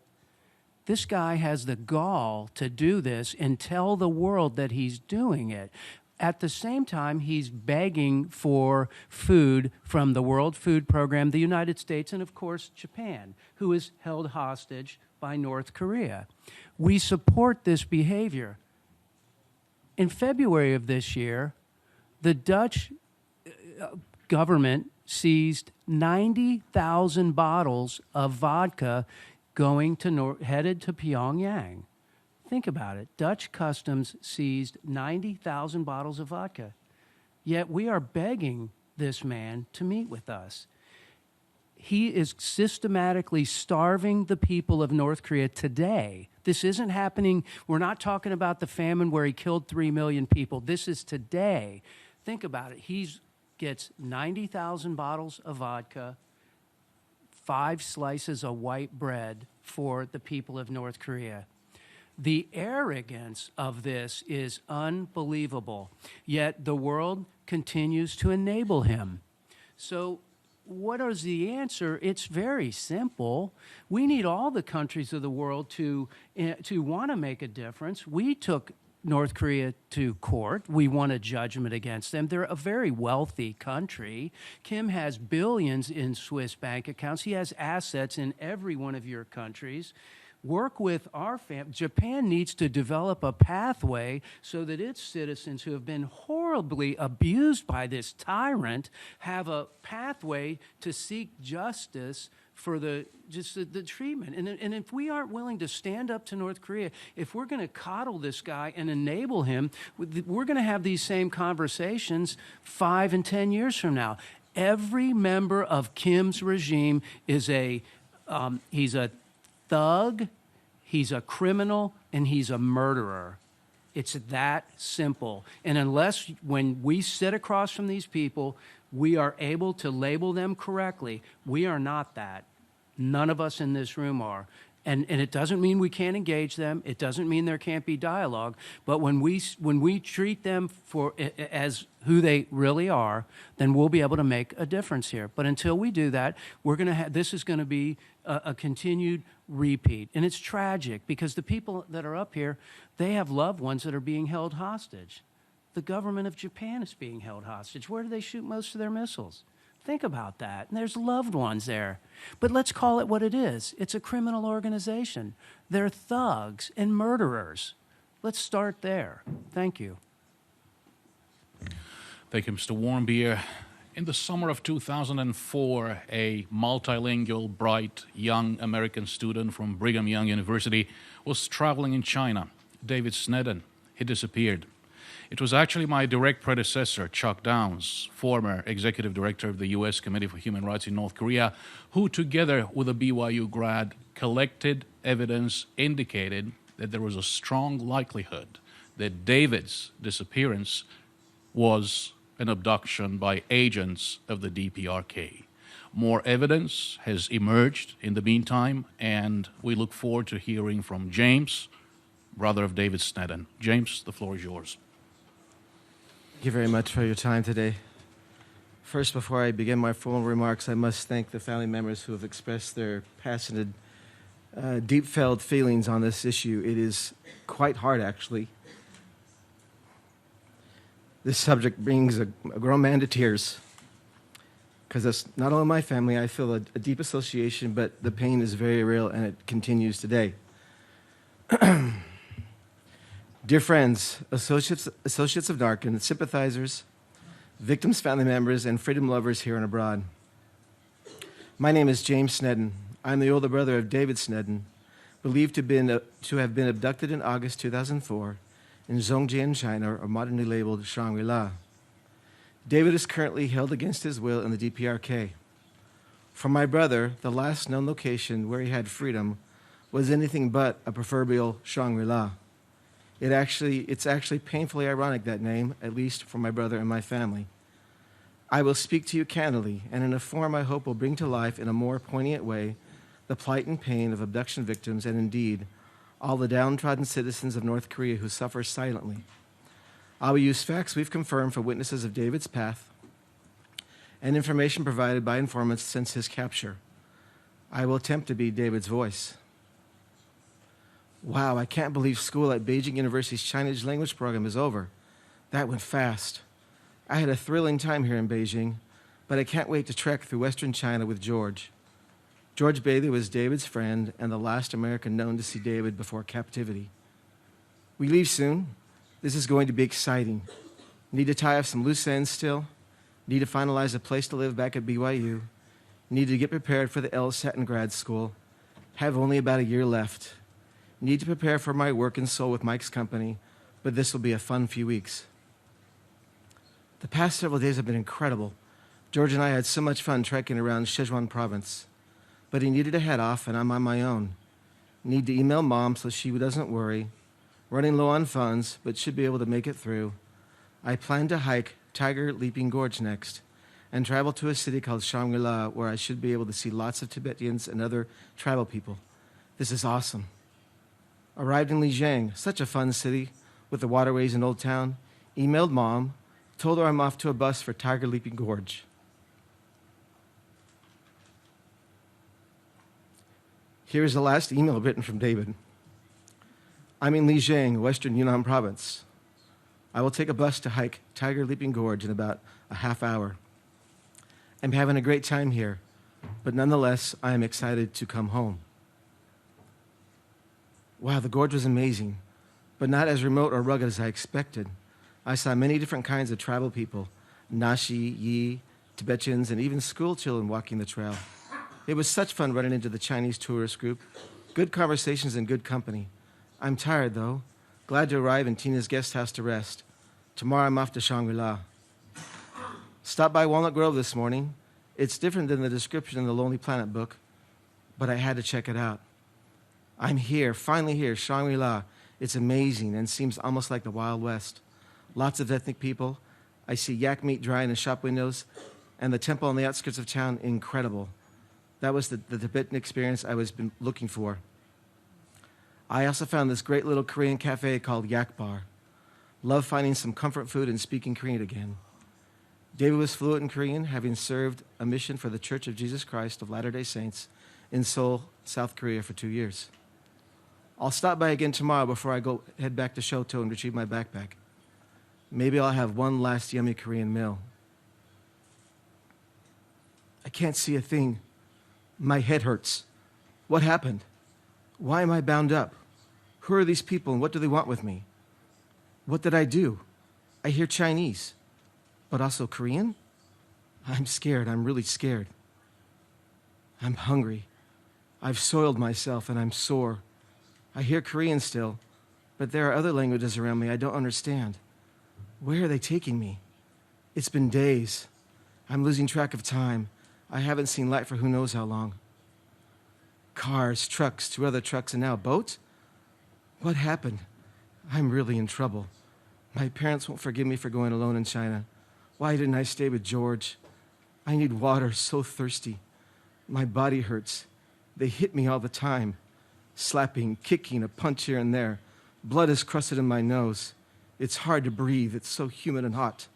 This guy has the gall to do this and tell the world that he's doing it. At the same time, he's begging for food from the World Food Program, the United States, and of course, Japan, who is held hostage by North Korea. We support this behavior. In February of this year, the Dutch government seized 90,000 bottles of vodka headed to Pyongyang. Think about it. Dutch customs seized 90,000 bottles of vodka. Yet we are begging this man to meet with us. He is systematically starving the people of North Korea today. This isn't happening. We're not talking about the famine where he killed 3 million people. This is today. Think about it. He gets 90,000 bottles of vodka, 5 slices of white bread for the people of North Korea. The arrogance of this is unbelievable, yet the world continues to enable him. So what is the answer? It's very simple. We need all the countries of the world to want to make a difference. We took North Korea to court. We won a judgment against them. They're a very wealthy country. Kim has billions in Swiss bank accounts. He has assets in every one of your countries. Work with our family. Japan needs to develop a pathway so that its citizens who have been horribly abused by this tyrant have a pathway to seek justice for the treatment. And if we aren't willing to stand up to North Korea, if we're going to coddle this guy and enable him, we're going to have these same conversations 5 and 10 years from now. Every member of Kim's regime is he's a thug, he's a criminal, and he's a murderer. It's that simple. And unless when we sit across from these people, we are able to label them correctly, we are not that. None of us in this room are. And it doesn't mean we can't engage them. It doesn't mean there can't be dialogue. But when we treat them as who they really are, then we'll be able to make a difference here. But until we do that, this is going to be a continued repeat. And it's tragic because the people that are up here, they have loved ones that are being held hostage. The government of Japan is being held hostage. Where do they shoot most of their missiles? Think about that. And there's loved ones there. But let's call it what it is. It's a criminal organization. They're thugs and murderers. Let's start there. Thank you. Thank you, Mr. Warmbier. In the summer of 2004, a multilingual, bright, young American student from Brigham Young University was traveling in China. David Sneddon. He disappeared. It was actually my direct predecessor, Chuck Downs, former executive director of the U.S. Committee for Human Rights in North Korea, who, together with a BYU grad, collected evidence indicated that there was a strong likelihood that David's disappearance was an abduction by agents of the DPRK. More evidence has emerged in the meantime, and we look forward to hearing from James, brother of David Snedden. James, the floor is yours. Thank you very much for your time today. First, before I begin my formal remarks, I must thank the family members who have expressed their passionate, deep-felt feelings on this issue. It is quite hard, actually. This subject brings a grown man to tears, because it's not only my family. I feel a deep association, but the pain is very real, and it continues today. Dear friends, associates of Narcan, sympathizers, victims' family members, and freedom lovers here and abroad. My name is James Snedden. I'm the older brother of David Snedden, believed to have been abducted in August 2004 in Zhongjian, China, or modernly labeled Shangri-La. David is currently held against his will in the DPRK. For my brother, the last known location where he had freedom was anything but a proverbial Shangri-La. It's actually painfully ironic, that name, at least for my brother and my family. I will speak to you candidly, and in a form I hope will bring to life in a more poignant way the plight and pain of abduction victims, and indeed, all the downtrodden citizens of North Korea who suffer silently. I will use facts we've confirmed for witnesses of David's path and information provided by informants since his capture. I will attempt to be David's voice. Wow, I can't believe school at Beijing University's Chinese language program is over. That went fast. I had a thrilling time here in Beijing, but I can't wait to trek through Western China with George. George Bailey was David's friend and the last American known to see David before captivity. We leave soon. This is going to be exciting. Need to tie up some loose ends still. Need to finalize a place to live back at BYU. Need to get prepared for the LSAT in grad school. Have only about a year left. Need to prepare for my work in Seoul with Mike's company, but this will be a fun few weeks. The past several days have been incredible. George and I had so much fun trekking around Sichuan province, but he needed to head off, and I'm on my own. Need to email Mom so she doesn't worry. Running low on funds, but should be able to make it through. I plan to hike Tiger Leaping Gorge next and travel to a city called Shangri-La, where I should be able to see lots of Tibetans and other tribal people. This is awesome. Arrived in Lijiang, such a fun city with the waterways and Old Town. Emailed Mom, told her I'm off to a bus for Tiger Leaping Gorge. Here's the last email written from David. I'm in Lijiang, Western Yunnan Province. I will take a bus to hike Tiger Leaping Gorge in about a half hour. I'm having a great time here, but nonetheless, I am excited to come home. Wow, the gorge was amazing, but not as remote or rugged as I expected. I saw many different kinds of tribal people, Nashi, Yi, Tibetans, and even school children walking the trail. It was such fun running into the Chinese tourist group. Good conversations and good company. I'm tired, though. Glad to arrive in Tina's guest house to rest. Tomorrow I'm off to Shangri-La. Stopped by Walnut Grove this morning. It's different than the description in the Lonely Planet book, but I had to check it out. I'm here, finally here, Shangri-La. It's amazing and seems almost like the Wild West. Lots of ethnic people. I see yak meat drying in shop windows, and the temple on the outskirts of town, incredible. That was the Tibetan experience I was been looking for. I also found this great little Korean cafe called Yak Bar. Love finding some comfort food and speaking Korean again. David was fluent in Korean, having served a mission for the Church of Jesus Christ of Latter-day Saints in Seoul, South Korea for 2 years. I'll stop by again tomorrow before I head back to Shoto and retrieve my backpack. Maybe I'll have one last yummy Korean meal. I can't see a thing. My head hurts. What happened? Why am I bound up? Who are these people and what do they want with me? What did I do? I hear Chinese, but also Korean? I'm scared. I'm really scared. I'm hungry. I've soiled myself and I'm sore. I hear Korean still, but there are other languages around me I don't understand. Where are they taking me? It's been days. I'm losing track of time. I haven't seen light for who knows how long. Cars, trucks, 2 other trucks, and now a boat? What happened? I'm really in trouble. My parents won't forgive me for going alone in China. Why didn't I stay with George? I need water, so thirsty. My body hurts. They hit me all the time. Slapping, kicking, a punch here and there. Blood is crusted in my nose. It's hard to breathe. It's so humid and hot.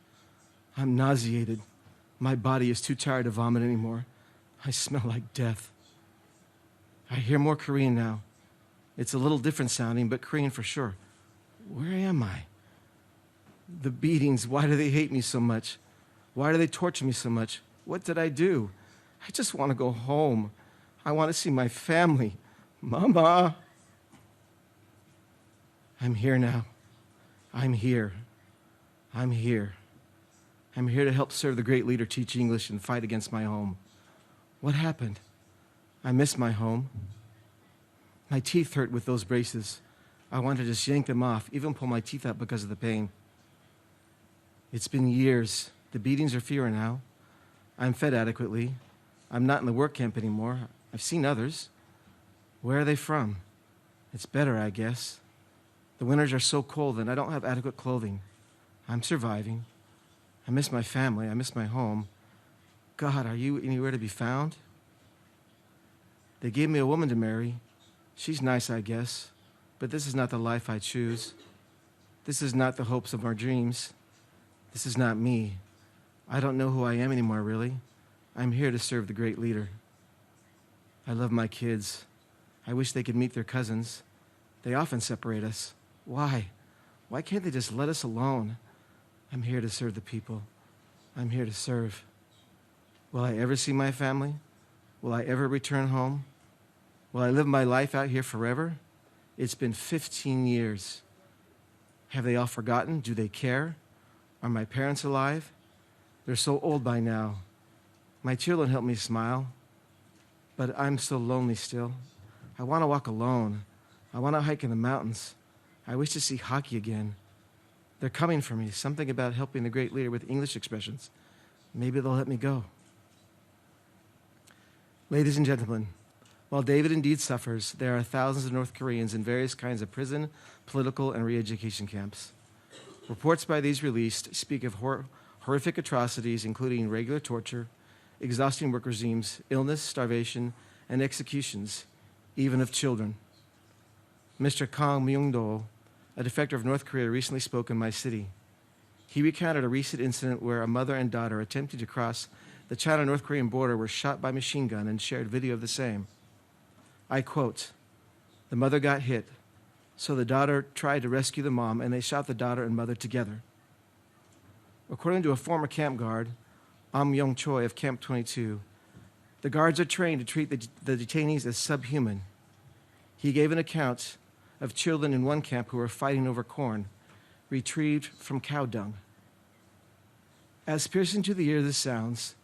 I'm nauseated. My body is too tired to vomit anymore. I smell like death. I hear more Korean now. It's a little different sounding, but Korean for sure. Where am I? The beatings, why do they hate me so much? Why do they torture me so much? What did I do? I just want to go home. I want to see my family. Mama. I'm here now. I'm here. I'm here. I'm here to help serve the great leader, teach English, and fight against my home. What happened? I miss my home. My teeth hurt with those braces. I want to just yank them off, even pull my teeth out because of the pain. It's been years. The beatings are fewer now. I'm fed adequately. I'm not in the work camp anymore. I've seen others. Where are they from? It's better, I guess. The winters are so cold and I don't have adequate clothing. I'm surviving. I miss my family. I miss my home. God, are you anywhere to be found? They gave me a woman to marry. She's nice, I guess. But this is not the life I choose. This is not the hopes of our dreams. This is not me. I don't know who I am anymore, really. I'm here to serve the great leader. I love my kids. I wish they could meet their cousins. They often separate us. Why? Why can't they just let us alone? I'm here to serve the people. I'm here to serve. Will I ever see my family? Will I ever return home? Will I live my life out here forever? It's been 15 years. Have they all forgotten? Do they care? Are my parents alive? They're so old by now. My children help me smile, but I'm so lonely still. I want to walk alone. I want to hike in the mountains. I wish to see hockey again. They're coming for me, something about helping the great leader with English expressions. Maybe they'll let me go. Ladies and gentlemen, while David indeed suffers, there are thousands of North Koreans in various kinds of prison, political, and re-education camps. Reports by these released speak of horrific atrocities, including regular torture, exhausting work regimes, illness, starvation, and executions, even of children. Mr. Kang Myung-do, a defector of North Korea, recently spoke in my city. He recounted a recent incident where a mother and daughter attempting to cross the China-North Korean border were shot by machine gun and shared video of the same. I quote, "The mother got hit, so the daughter tried to rescue the mom, and they shot the daughter and mother together." According to a former camp guard, Young Choi of Camp 22, the guards are trained to treat the detainees as subhuman. He gave an account of children in one camp who were fighting over corn, retrieved from cow dung. As piercing to the ear this sounds,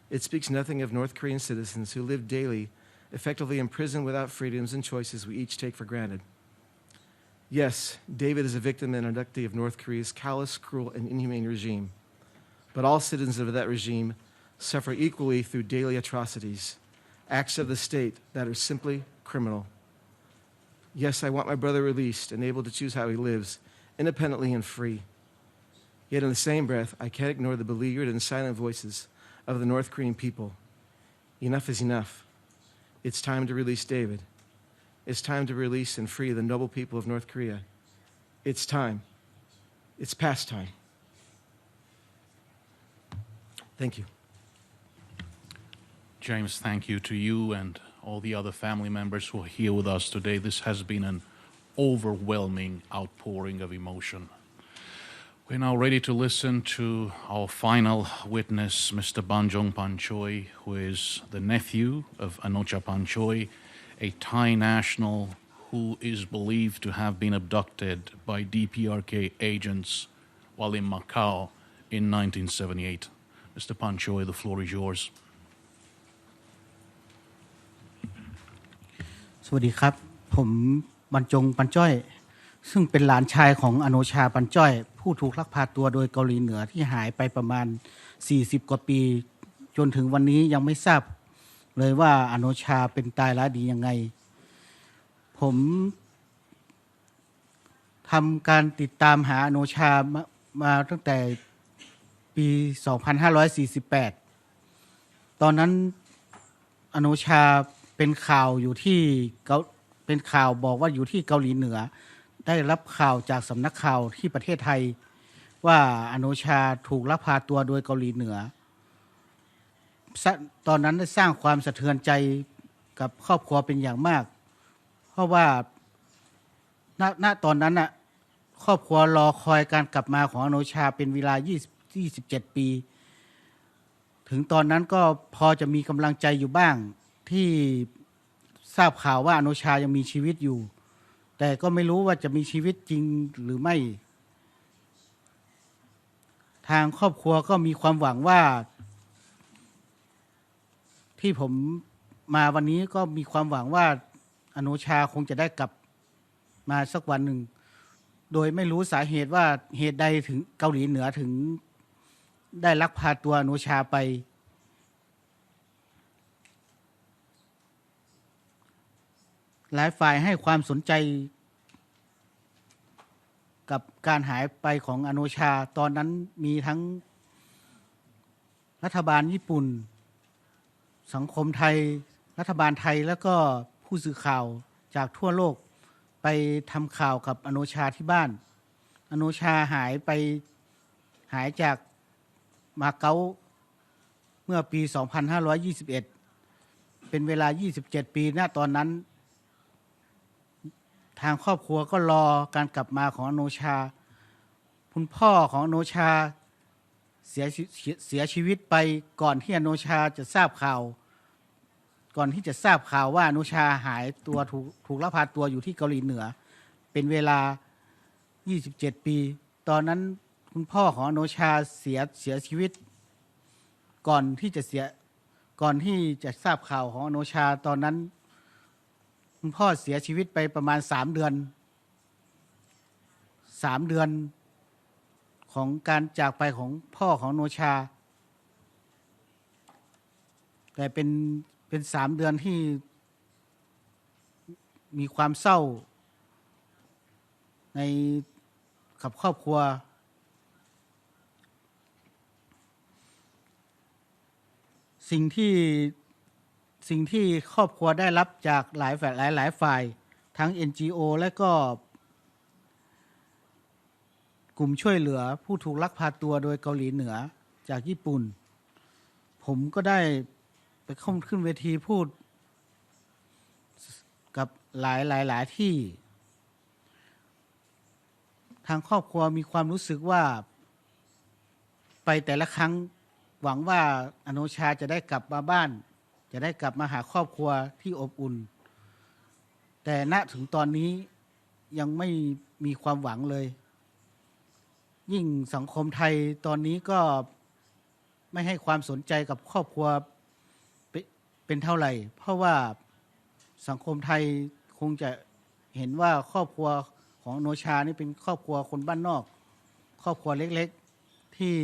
it speaks nothing of North Korean citizens who live daily, effectively imprisoned without freedoms and choices we each take for granted. Yes, David is a victim and abductee of North Korea's callous, cruel, and inhumane regime. But all citizens of that regime suffer equally through daily atrocities, acts of the state that are simply criminal. Yes, I want my brother released and able to choose how he lives, independently and free. Yet in the same breath, I can't ignore the beleaguered and silent voices of the North Korean people. Enough is enough. It's time to release David. It's time to release and free the noble people of North Korea. It's time. It's past time. Thank you. James, thank you to you and all the other family members who are here with us today. This has been an overwhelming outpouring of emotion. We're now ready to listen to our final witness, Mr. Banjong Panchoy, who is the nephew of Anocha Panchoy, a Thai national who is believed to have been abducted by DPRK agents while in Macau in 1978. Mr. Panchoy, the floor is yours. สวัสดีครับผมบรรจงปันจ้อยซึ่งเป็นหลานชายของอโนชาปันจ้อยผู้ถูกลักพาตัวโดยเกาหลีเหนือที่หายไปประมาณ40กว่าปีจนถึงวันนี้ยังไม่ทราบเลยว่าอโนชาเป็นตายร้ายดียังไงผมทำการติดตามหาอโนชามาตั้งแต่ ปี 2548 ตอนนั้นอนุชาเป็นข่าวอยู่ที่เป็นข่าวบอกว่าอยู่ที่เกาหลีเหนือได้รับข่าวจากสำนักข่าวที่ประเทศไทยว่าอนุชาถูกลักพาตัวโดยเกาหลีเหนือตอนนั้นได้สร้างความสะเทือนใจกับครอบครัวเป็นอย่างมากเพราะว่าณตอนนั้นน่ะครอบครัวรอคอยการกลับมาของอนุชาเป็นเวลา27 ปีถึงตอนนั้นก็พอจะมีกำลังใจอยู่บ้างที่ทราบข่าวว่าอนุชายังมีชีวิตอยู่แต่ก็ไม่รู้ว่าจะมีชีวิตจริงหรือไม่ทางครอบครัวก็มีความหวังว่าที่ผมมาวันนี้ก็มีความหวังว่าอนุชาคงจะได้กลับมาสักวันหนึ่งโดยไม่รู้สาเหตุว่าเหตุใดถึงเกาหลีเหนือถึงได้ลักพาตัวอนุชาไปหลายฝ่ายให้ความสนใจกับการหายไปของอนุชาตอนนั้นมีทั้งรัฐบาลญี่ปุ่นสังคมไทยรัฐบาลไทยแล้วก็ผู้สื่อข่าวจากทั่วโลกไปทำข่าวกับอนุชาที่บ้านอนุชาหายจากมาเก๊าเมื่อปี 2521 เป็นเวลา27 ปีณตอนนั้นทางครอบครัวก็รอการกลับมาของอนุชาคุณพ่อของอนุชาเสียชีวิตไปก่อนที่อนุชาจะทราบข่าวว่าอนุชาหายตัวถูกลักพาตัวอยู่ที่เกาหลีเหนือเป็นเวลา27 ปีตอนนั้นคุณพ่อของอนุชาเสียชีวิตก่อนที่จะทราบข่าวของอนุชาตอนนั้นคุณพ่อเสียชีวิตไปประมาณ3 เดือนของการจากไปของพ่อของอนุชาแต่เป็น3 เดือนที่มีความเศร้าในกับครอบครัวสิ่งที่ครอบครัวได้รับจากหลายฝ่ายทั้ง NGO และก็กลุ่มช่วยเหลือผู้ถูกลักพาตัวโดยเกาหลีเหนือจากญี่ปุ่นผมก็ได้ไปขึ้นเวทีพูดกับหลายที่ทางครอบครัวมีความรู้สึกว่าไปแต่ละครั้งหวังว่าอนุชาจะได้กลับมาบ้านจะได้กลับมาหาครอบครัวที่อบอุ่นแต่ณถึงตอนนี้ยังไม่มีความหวังเลยยิ่งสังคมไทยตอนนี้ก็ไม่ให้ความสนใจกับครอบครัวเป็นเท่าไหร่เพราะว่าสังคมไทยคงจะเห็นว่าครอบครัวของอนุชานี่เป็นครอบครัวคนบ้านนอกครอบครัวเล็กๆที่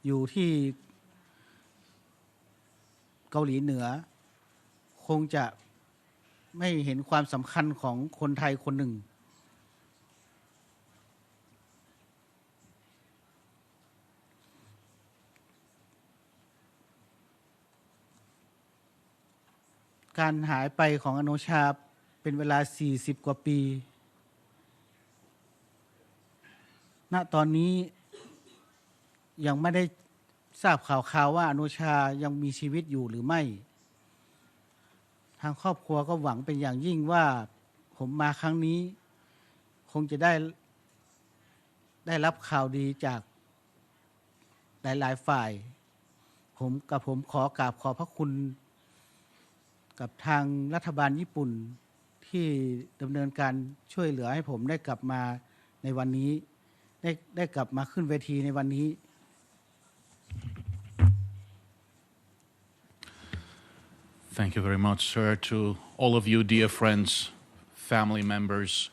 อยู่ที่เกาหลีเหนือคงจะไม่เห็นความสำคัญของคนไทยคนหนึ่งการหายไปของอนุชาเป็นเวลา40 กว่าปีณตอนนี้ยังไม่ได้ทราบข่าวว่าอนุชายังมีชีวิตอยู่หรือไม่ทางครอบครัวก็หวังเป็นอย่างยิ่งว่าผมมาครั้งนี้คงจะได้รับข่าวดีจากหลายฝ่ายผมขอกราบขอบพระคุณกับทางรัฐบาลญี่ปุ่นที่ดำเนินการช่วยเหลือให้ผมได้กลับมาในวันนี้ได้กลับมาขึ้นเวทีในวันนี้ Thank you very much, sir. To all of you, dear friends, family members,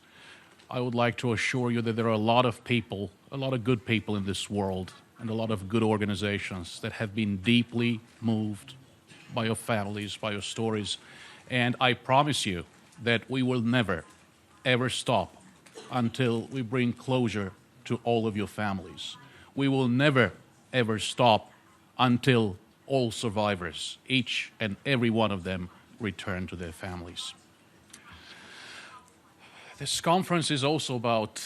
I would like to assure you that there are a lot of people, a lot of good people in this world, and a lot of good organizations that have been deeply moved by your families, by your stories. And I promise you that we will never, ever stop until we bring closure to all of your families. We will never ever stop until all survivors, each and every one of them, return to their families. This conference is also about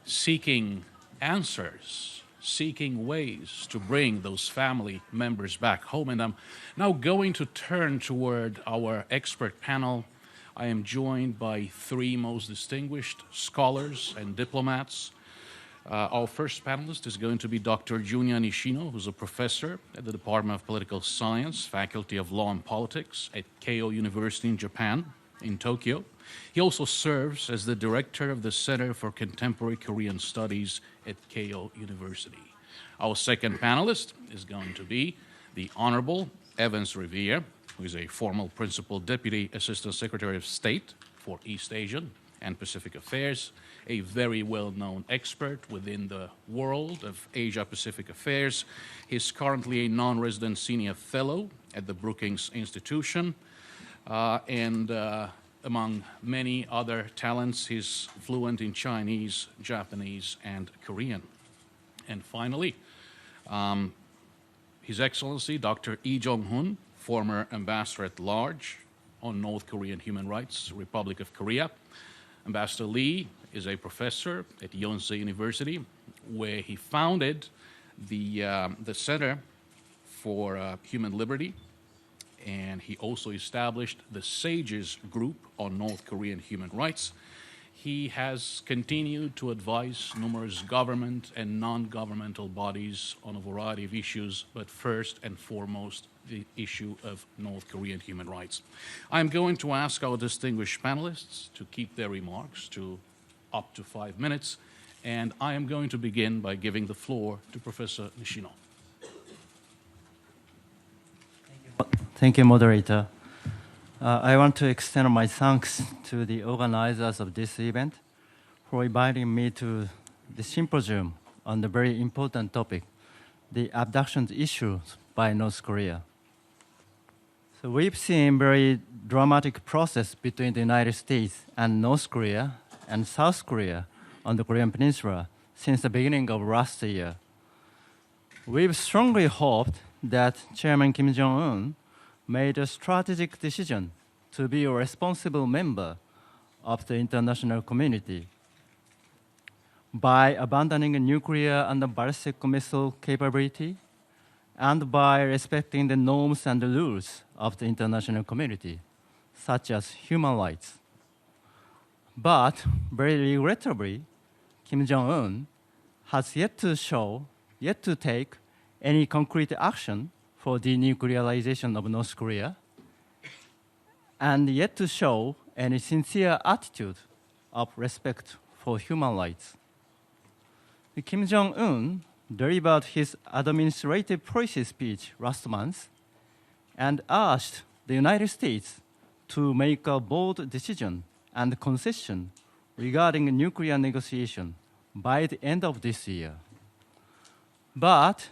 seeking answers, seeking ways to bring those family members back home. And I'm now going to turn toward our expert panel. I am joined by three most distinguished scholars and diplomats. Our first panelist is going to be Dr. Junya Nishino, who's a professor at the Department of Political Science, Faculty of Law and Politics at Keio University in Japan, in Tokyo. He also serves as the director of the Center for Contemporary Korean Studies at Keio University. Our second panelist is going to be the Honorable Evans Revere, who is a former Principal Deputy Assistant Secretary of State for East Asian and Pacific Affairs, a very well-known expert within the world of Asia-Pacific affairs. He's currently a non-resident senior fellow at the Brookings Institution, and among many other talents, he's fluent in Chinese, Japanese, and Korean. And finally, His Excellency Dr. Lee Jong-hun, former Ambassador at Large on North Korean Human Rights, Republic of Korea. Ambassador Lee is a professor at Yonsei University, where he founded the Center for Human Liberty, and he also established the SAGES group on North Korean human rights. He has continued to advise numerous government and non-governmental bodies on a variety of issues, but first and foremost, the issue of North Korean human rights. I'm going to ask our distinguished panelists to keep their remarks to up to 5 minutes, and I am going to begin by giving the floor to Professor Nishino. Thank you, moderator. I want to extend my thanks to the organizers of this event for inviting me to the symposium on the very important topic, the abductions issues by North Korea. So we've seen very dramatic process between the United States and North Korea and South Korea on the Korean Peninsula since the beginning of last year. We've strongly hoped that Chairman Kim Jong-un made a strategic decision to be a responsible member of the international community by abandoning nuclear and ballistic missile capability and by respecting the norms and the rules of the international community, such as human rights. But very regrettably, Kim Jong-un has yet to take any concrete action for denuclearization of North Korea, and yet to show any sincere attitude of respect for human rights. Kim Jong-un delivered his administrative policy speech last month and urged the United States to make a bold decision and concession regarding nuclear negotiation by the end of this year. But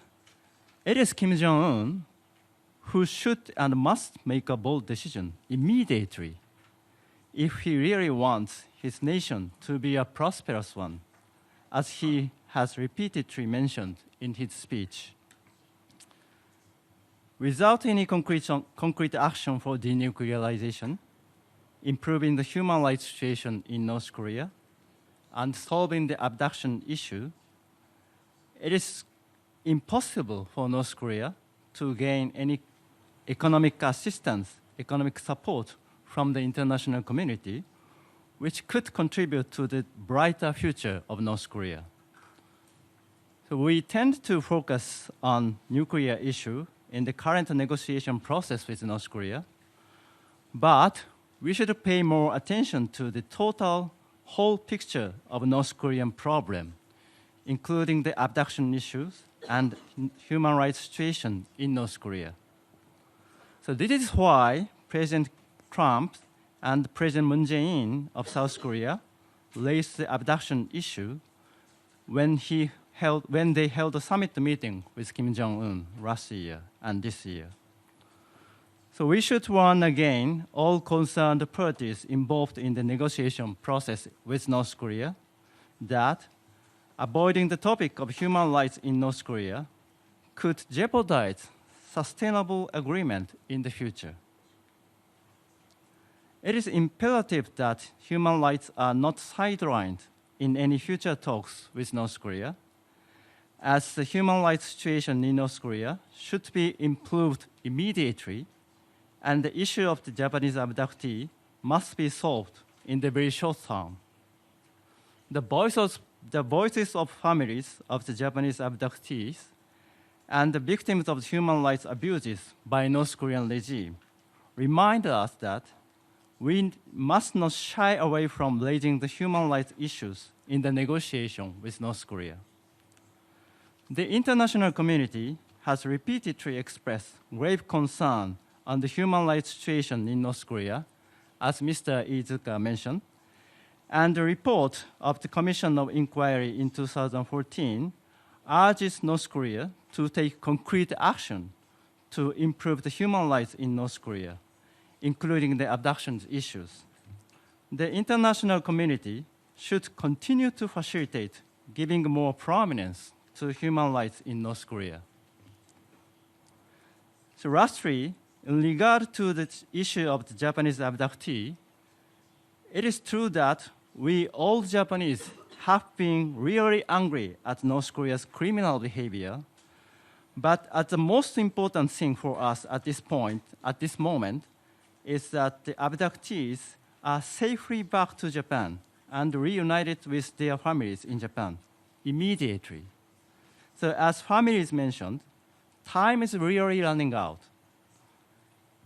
it is Kim Jong-un who should and must make a bold decision immediately if he really wants his nation to be a prosperous one, as he has repeatedly mentioned in his speech. Without any concrete action for denuclearization, improving the human rights situation in North Korea, and solving the abduction issue, it is impossible for North Korea to gain any economic assistance, economic support from the international community, which could contribute to the brighter future of North Korea. So we tend to focus on nuclear issue in the current negotiation process with North Korea, but we should pay more attention to the total whole picture of North Korean problem, including the abduction issues and human rights situation in North Korea. So this is why President Trump and President Moon Jae-in of South Korea raised the abduction issue when they held a summit meeting with Kim Jong-un last year and this year. So we should warn again all concerned parties involved in the negotiation process with North Korea that avoiding the topic of human rights in North Korea could jeopardize sustainable agreement in the future. It is imperative that human rights are not sidelined in any future talks with North Korea, as the human rights situation in North Korea should be improved immediately, and the issue of the Japanese abductee must be solved in the very short term. The voices of families of the Japanese abductees and the victims of human rights abuses by North Korean regime remind us that we must not shy away from raising the human rights issues in the negotiation with North Korea. The international community has repeatedly expressed grave concern on the human rights situation in North Korea, as Mr. Iizuka mentioned, and the report of the Commission of Inquiry in 2014 urges North Korea to take concrete action to improve the human rights in North Korea, including the abductions issues. The international community should continue to facilitate giving more prominence to human rights in North Korea. So lastly, in regard to the issue of the Japanese abductee, it is true that we all Japanese have been really angry at North Korea's criminal behavior, but the most important thing for us at this moment, is that the abductees are safely back to Japan and reunited with their families in Japan immediately. So as families mentioned, time is really running out.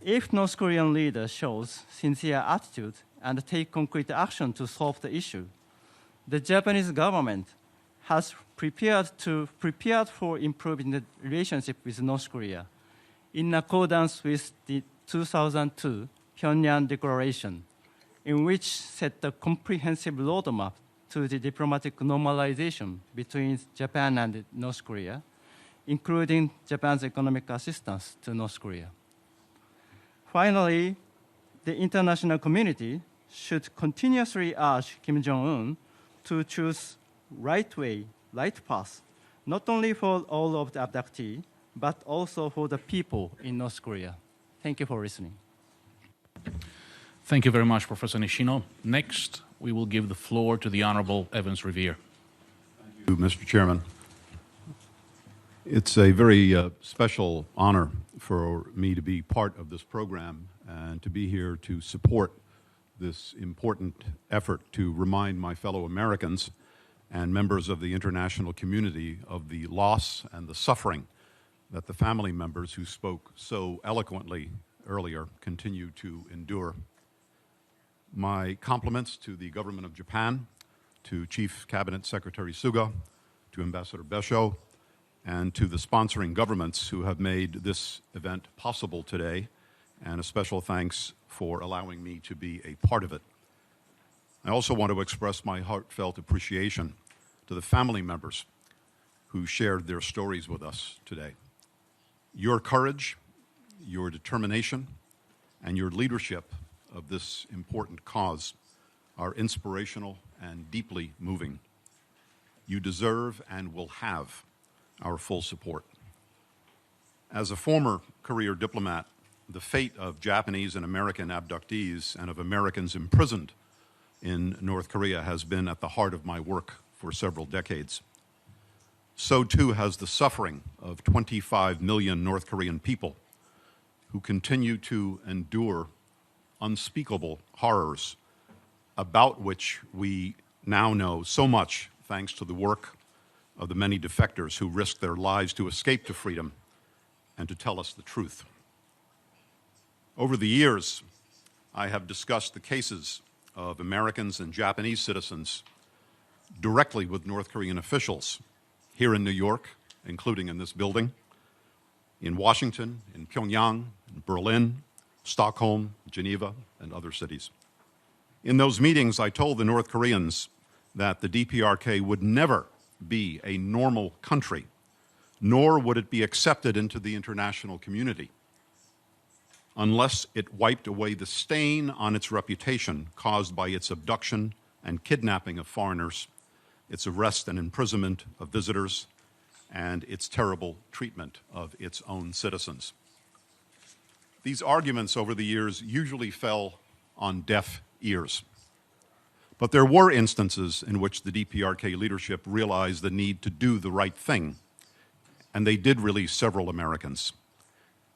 If North Korean leaders shows sincere attitude and take concrete action to solve the issue, the Japanese government has prepared for improving the relationship with North Korea in accordance with the 2002 Pyongyang Declaration, in which set a comprehensive roadmap to the diplomatic normalization between Japan and North Korea, including Japan's economic assistance to North Korea. Finally, the international community should continuously urge Kim Jong-un to choose right way, right path, not only for all of the abductees, but also for the people in North Korea. Thank you for listening. Thank you very much, Professor Nishino. Next, we will give the floor to the Honorable Evans Revere. Thank you, Mr. Chairman. It's a very special honor for me to be part of this program and to be here to support this important effort to remind my fellow Americans and members of the international community of the loss and the suffering that the family members who spoke so eloquently earlier continue to endure. My compliments to the government of Japan, to Chief Cabinet Secretary Suga, to Ambassador Besho, and to the sponsoring governments who have made this event possible today, and a special thanks for allowing me to be a part of it. I also want to express my heartfelt appreciation to the family members who shared their stories with us today. Your courage, your determination, and your leadership of this important cause are inspirational and deeply moving. You deserve and will have our full support. As a former career diplomat, the fate of Japanese and American abductees and of Americans imprisoned in North Korea has been at the heart of my work for several decades. So too has the suffering of 25 million North Korean people who continue to endure unspeakable horrors about which we now know so much thanks to the work of the many defectors who risked their lives to escape to freedom and to tell us the truth. Over the years, I have discussed the cases of Americans and Japanese citizens directly with North Korean officials here in New York, including in this building, in Washington, in Pyongyang, in Berlin, Stockholm, Geneva, and other cities. In those meetings, I told the North Koreans that the DPRK would never be a normal country, nor would it be accepted into the international community unless it wiped away the stain on its reputation caused by its abduction and kidnapping of foreigners, its arrest and imprisonment of visitors, and its terrible treatment of its own citizens. These arguments over the years usually fell on deaf ears. But there were instances in which the DPRK leadership realized the need to do the right thing, and they did release several Americans.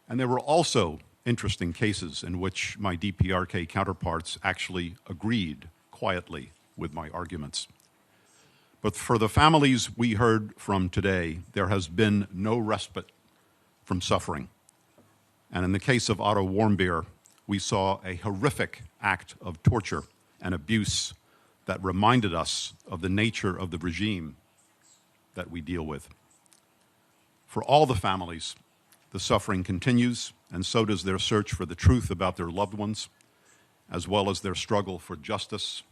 And there were also interesting cases in which my DPRK counterparts actually agreed quietly with my arguments. But for the families we heard from today, there has been no respite from suffering. And in the case of Otto Warmbier, we saw a horrific act of torture and abuse that reminded us of the nature of the regime that we deal with. For all the families, the suffering continues, and so does their search for the truth about their loved ones, as well as their struggle for justice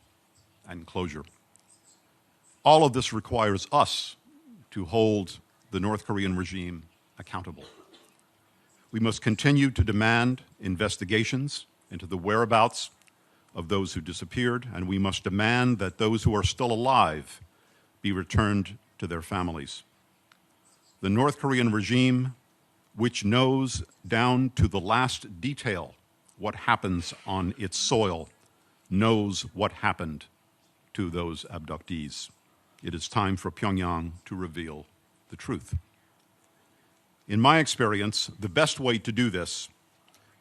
and closure. All of this requires us to hold the North Korean regime accountable. We must continue to demand investigations into the whereabouts of those who disappeared, and we must demand that those who are still alive be returned to their families. The North Korean regime, which knows down to the last detail what happens on its soil, knows what happened to those abductees. It is time for Pyongyang to reveal the truth. In my experience, the best way to do this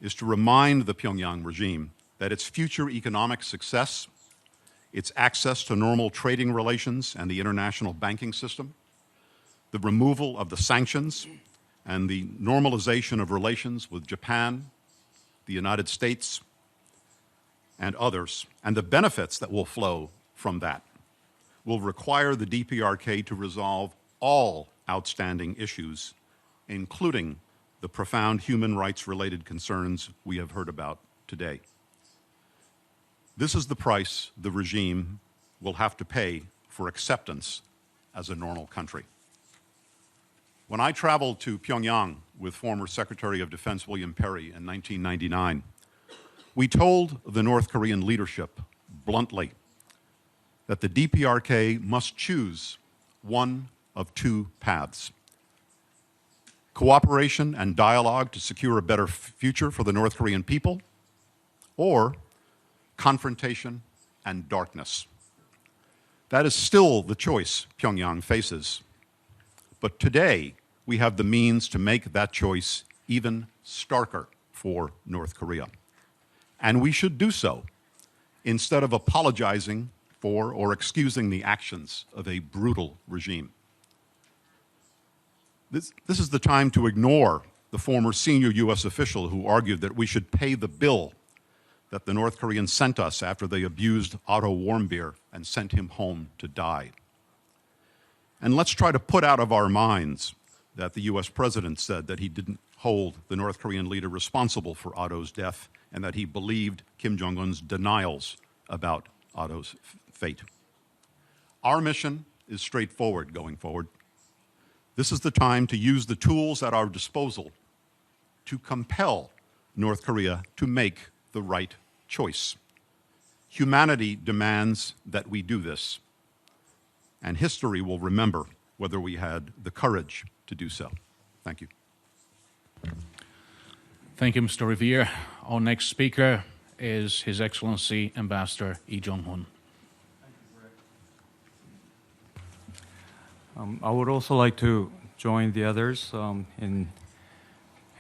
is to remind the Pyongyang regime that its future economic success, its access to normal trading relations and the international banking system, the removal of the sanctions, and the normalization of relations with Japan, the United States, and others, and the benefits that will flow from that, will require the DPRK to resolve all outstanding issues, including the profound human rights-related concerns we have heard about today. This is the price the regime will have to pay for acceptance as a normal country. When I traveled to Pyongyang with former Secretary of Defense William Perry in 1999, we told the North Korean leadership bluntly that the DPRK must choose one of two paths: cooperation and dialogue to secure a better future for the North Korean people, or confrontation and darkness. That is still the choice Pyongyang faces. But today, we have the means to make that choice even starker for North Korea. And we should do so instead of apologizing for or excusing the actions of a brutal regime. This is the time to ignore the former senior U.S. official who argued that we should pay the bill that the North Koreans sent us after they abused Otto Warmbier and sent him home to die. And let's try to put out of our minds that the U.S. president said that he didn't hold the North Korean leader responsible for Otto's death and that he believed Kim Jong-un's denials about Otto's fate. Our mission is straightforward going forward. This is the time to use the tools at our disposal to compel North Korea to make the right choice. Humanity demands that we do this, and history will remember whether we had the courage to do so. Thank you. Thank you, Mr. Revere. Our next speaker is His Excellency Ambassador Lee Jong-hun. I would also like to join the others in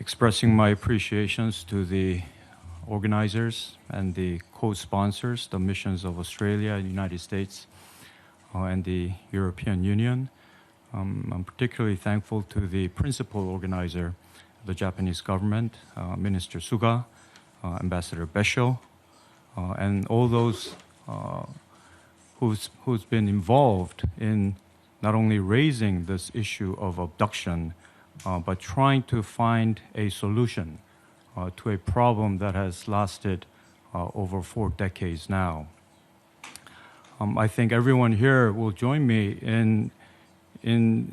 expressing my appreciations to the organizers and the co-sponsors, the missions of Australia, the United States, and the European Union. I'm particularly thankful to the principal organizer, the Japanese government, Minister Suga, Ambassador Besho, and all those who's been involved in not only raising this issue of abduction, but trying to find a solution to a problem that has lasted over 4 decades now. I think everyone here will join me in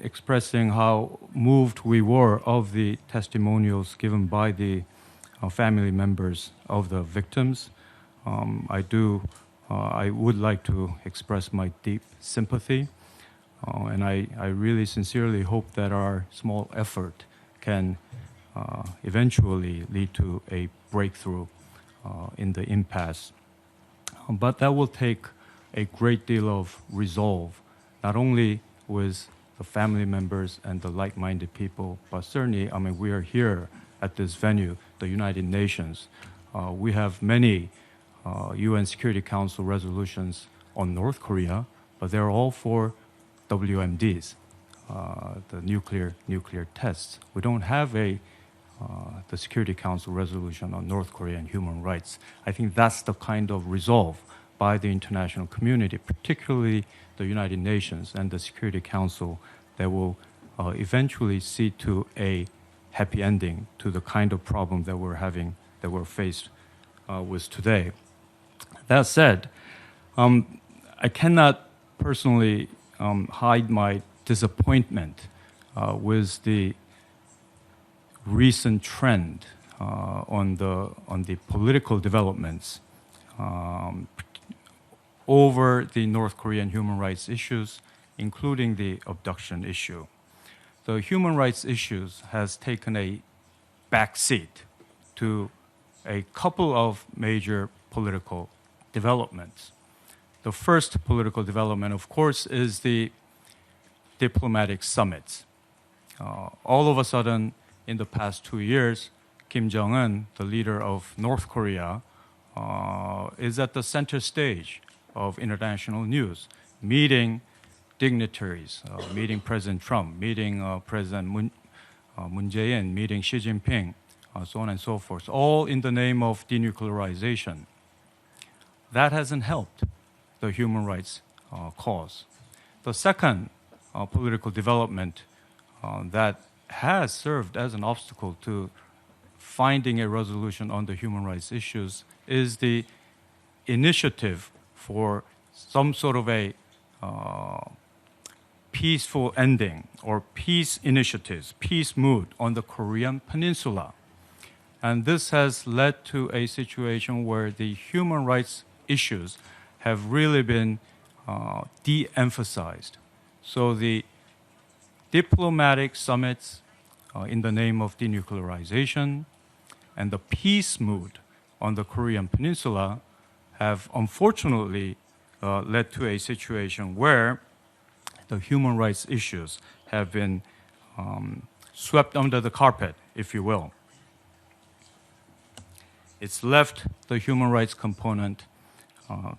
expressing how moved we were of the testimonials given by the family members of the victims. I would like to express my deep sympathy And I really sincerely hope that our small effort can eventually lead to a breakthrough in the impasse. But that will take a great deal of resolve, not only with the family members and the like-minded people, but certainly, I mean, we are here at this venue, the United Nations. We have many UN Security Council resolutions on North Korea, but they're all for WMDs, the nuclear tests. We don't have the Security Council resolution on North Korea and human rights. I think that's the kind of resolve by the international community, particularly the United Nations and the Security Council, that will eventually see to a happy ending to the kind of problem that we're faced with today. That said, I cannot personally hide my disappointment with the recent trend on the political developments over the North Korean human rights issues, including the abduction issue. The human rights issues has taken a backseat to a couple of major political developments. The first political development, of course, is the diplomatic summits. All of a sudden, in the past 2 years, Kim Jong-un, the leader of North Korea, is at the center stage of international news, meeting dignitaries, meeting President Trump, meeting President Moon Jae-in, meeting Xi Jinping, so on and so forth, all in the name of denuclearization. That hasn't helped the human rights cause. The second political development that has served as an obstacle to finding a resolution on the human rights issues is the initiative for some sort of a peaceful ending or peace initiatives, peace mood on the Korean Peninsula. And this has led to a situation where the human rights issues have really been de-emphasized. So the diplomatic summits in the name of denuclearization and the peace mood on the Korean Peninsula have unfortunately led to a situation where the human rights issues have been swept under the carpet, if you will. It's left the human rights component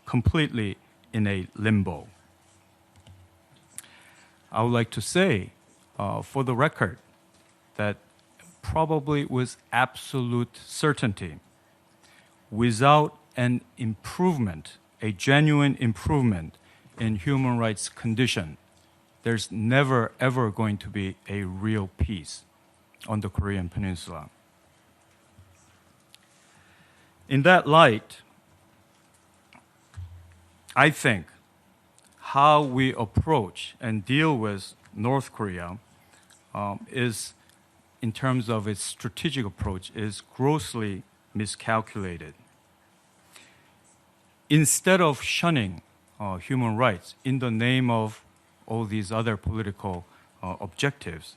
completely in a limbo. I would like to say, for the record, that probably with absolute certainty, without an improvement, a genuine improvement in human rights condition, there's never, ever going to be a real peace on the Korean Peninsula. In that light, I think how we approach and deal with North Korea is, in terms of its strategic approach, is grossly miscalculated. Instead of shunning human rights in the name of all these other political objectives,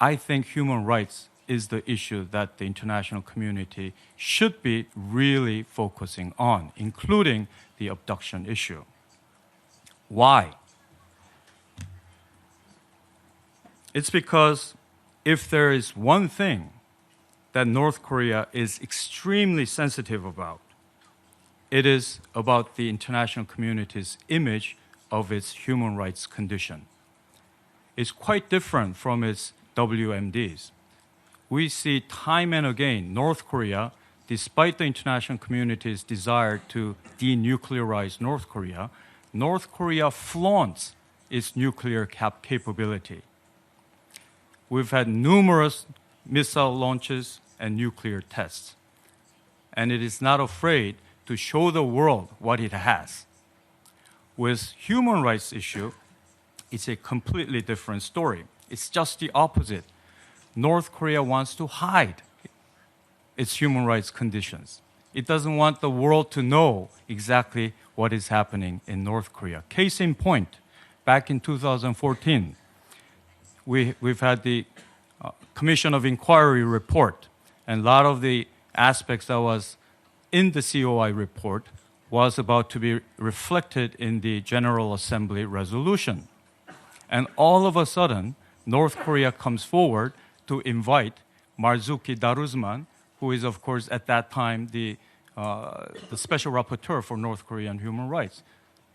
I think human rights is the issue that the international community should be really focusing on, including the abduction issue. Why? It's because if there is one thing that North Korea is extremely sensitive about, it is about the international community's image of its human rights condition. It's quite different from its WMDs. We see time and again North Korea, despite the international community's desire to denuclearize North Korea flaunts its nuclear capability. We've had numerous missile launches and nuclear tests, and it is not afraid to show the world what it has. With human rights issue, it's a completely different story. It's just the opposite. North Korea wants to hide its human rights conditions. It doesn't want the world to know exactly what is happening in North Korea. Case in point, back in 2014, we've had the Commission of Inquiry report, and a lot of the aspects that was in the COI report was about to be reflected in the General Assembly resolution. And all of a sudden, North Korea comes forward to invite Marzuki Daruzman, who is, of course, at that time the special rapporteur for North Korean human rights.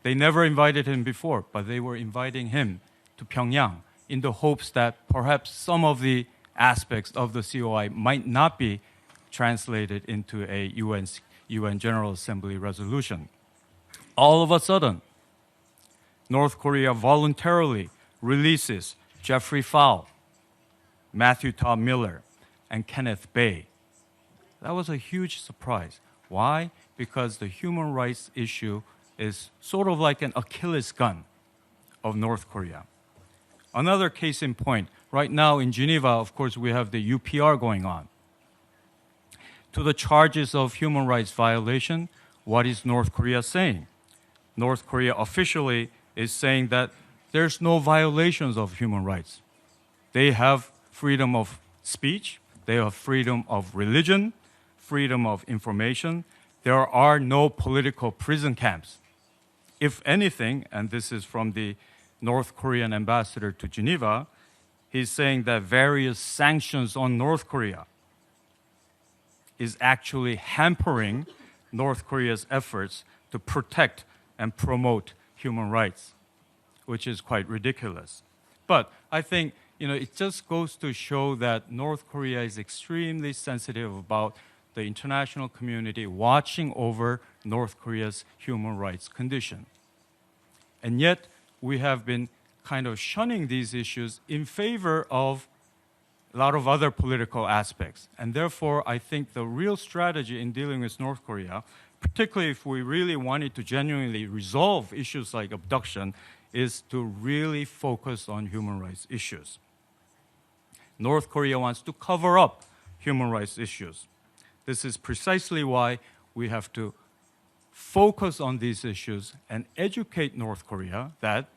They never invited him before, but they were inviting him to Pyongyang in the hopes that perhaps some of the aspects of the COI might not be translated into a UN General Assembly resolution. All of a sudden, North Korea voluntarily releases Jeffrey Fowl, Matthew Todd Miller, and Kenneth Bae. That was a huge surprise. Why? Because the human rights issue is sort of like an Achilles gun of North Korea. Another case in point, right now in Geneva, of course, we have the UPR going on. To the charges of human rights violation, what is North Korea saying? North Korea officially is saying that there's no violations of human rights. They have freedom of speech, they have freedom of religion, freedom of information. There are no political prison camps. If anything, and this is from the North Korean ambassador to Geneva, he's saying that various sanctions on North Korea is actually hampering North Korea's efforts to protect and promote human rights, which is quite ridiculous. But I think, it just goes to show that North Korea is extremely sensitive about the international community watching over North Korea's human rights condition. And yet, we have been kind of shunning these issues in favor of a lot of other political aspects. And therefore, I think the real strategy in dealing with North Korea, particularly if we really wanted to genuinely resolve issues like abduction, is to really focus on human rights issues. North Korea wants to cover up human rights issues. This is precisely why we have to focus on these issues and educate North Korea that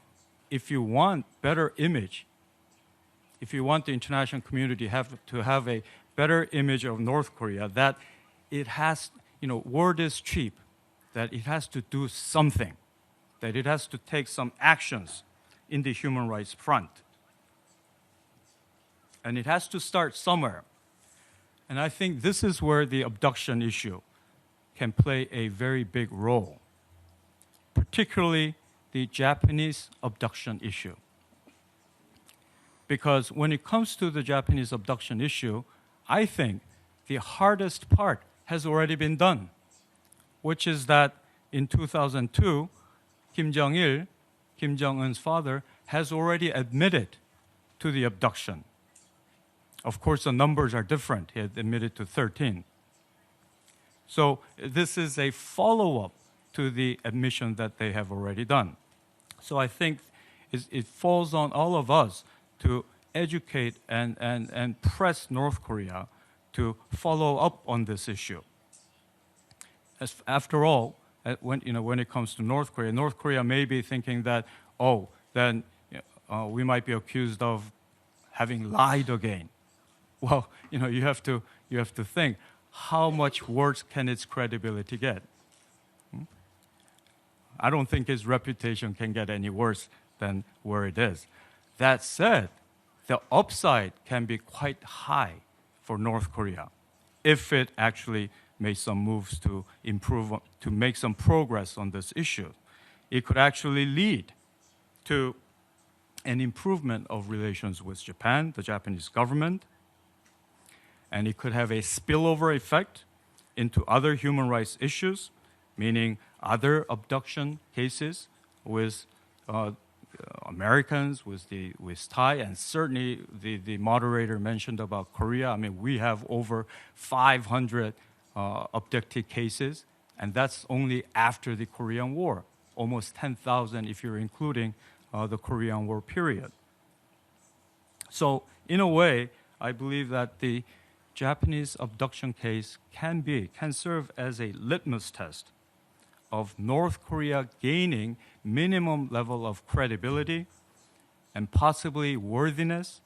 if you want better image, if you want the international community to have a better image of North Korea, that it has, word is cheap, that it has to do something, that it has to take some actions in the human rights front. And it has to start somewhere. And I think this is where the abduction issue can play a very big role, particularly the Japanese abduction issue. Because when it comes to the Japanese abduction issue, I think the hardest part has already been done, which is that in 2002, Kim Jong-il, Kim Jong-un's father, has already admitted to the abduction. Of course, the numbers are different. He had admitted to 13. So this is a follow-up to the admission that they have already done. So I think it falls on all of us to educate and press North Korea to follow up on this issue. After all, when it comes to North Korea may be thinking that, then we might be accused of having lied again. Well, you have to think, how much worse can its credibility get? I don't think its reputation can get any worse than where it is. That said, the upside can be quite high for North Korea if it actually makes some moves to improve, to make some progress on this issue. It could actually lead to an improvement of relations with Japan, the Japanese government, and it could have a spillover effect into other human rights issues, meaning other abduction cases with Americans, with Thai, and certainly the moderator mentioned about Korea. I mean, we have over 500 abducted cases, and that's only after the Korean War, almost 10,000 if you're including the Korean War period. So in a way, I believe that the Japanese abduction case can serve as a litmus test of North Korea gaining minimum level of credibility and possibly worthiness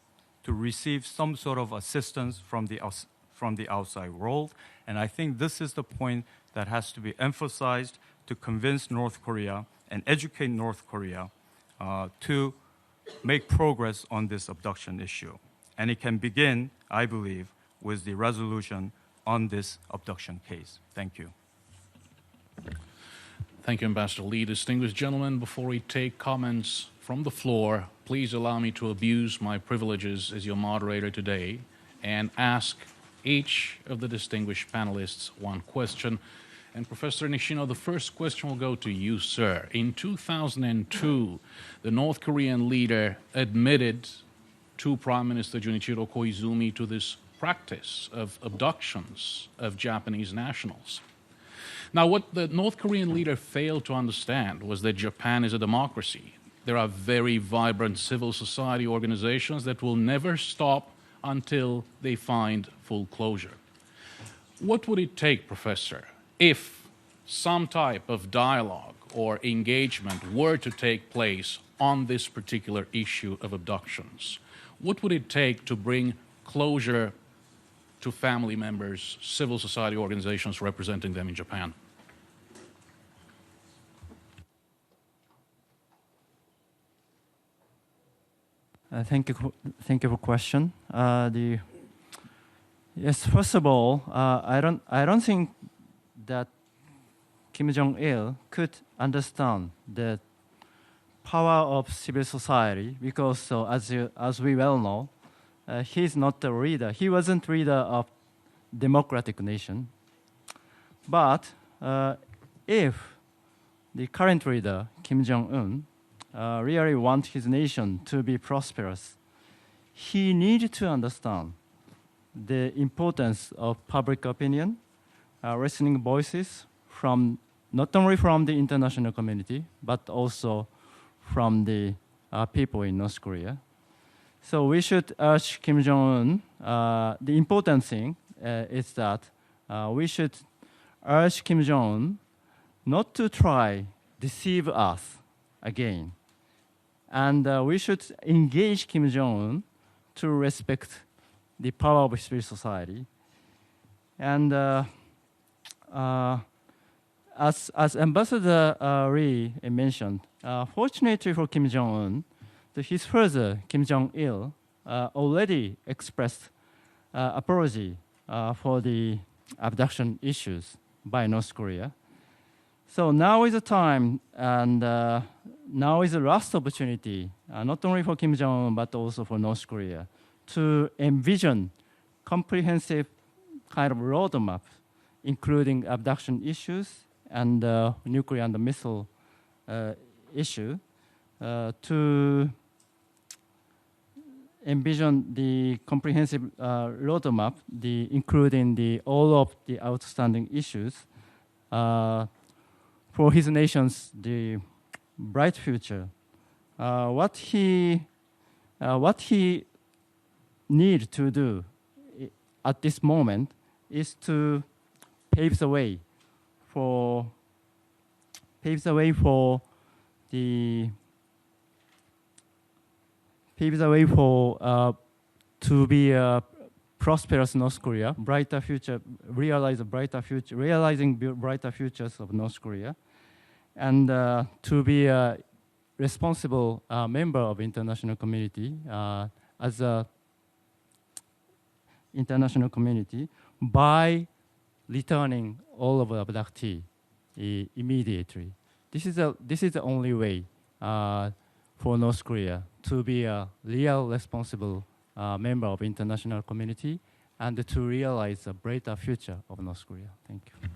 to receive some sort of assistance from the outside world. And I think this is the point that has to be emphasized to convince North Korea and educate North Korea to make progress on this abduction issue. And it can begin, I believe, with the resolution on this abduction case. Thank you. Thank you, Ambassador Lee. Distinguished gentlemen, before we take comments from the floor, please allow me to abuse my privileges as your moderator today and ask each of the distinguished panelists one question. And Professor Nishino, the first question will go to you, sir. In 2002, the North Korean leader admitted to Prime Minister Junichiro Koizumi to this practice of abductions of Japanese nationals. Now, what the North Korean leader failed to understand was that Japan is a democracy. There are very vibrant civil society organizations that will never stop until they find full closure. What would it take, Professor, if some type of dialogue or engagement were to take place on this particular issue of abductions? What would it take to bring closure to family members, civil society organizations representing them in Japan? Thank you for the question. Yes, first of all, I don't think that Kim Jong-il could understand the power of civil society because, as we well know, he's not the leader. He wasn't leader of democratic nation. But if the current leader, Kim Jong-un, really wants his nation to be prosperous, he needed to understand the importance of public opinion, listening voices from not only from the international community, but also from the people in North Korea. So we should urge Kim Jong-un. The important thing is that we should urge Kim Jong-un not to try deceive us again. And we should engage Kim Jong-un to respect the power of civil society. And as Ambassador Lee mentioned, fortunately for Kim Jong-un, his father, Kim Jong-il, already expressed apology for the abduction issues by North Korea. So now is the time, and now is the last opportunity, not only for Kim Jong-un, but also for North Korea, to envision comprehensive kind of roadmap, including abduction issues and nuclear and missile issue, to envision the comprehensive roadmap, including all of the outstanding issues for his nation's the bright future. What he needs to do at this moment is to pave the way for to be a prosperous North Korea, brighter future, realizing brighter futures of North Korea, and to be a responsible member of international community as a international community by returning all of the abductees immediately. This is the only way for North Korea to be a real responsible member of international community and to realize a brighter future of North Korea. Thank you.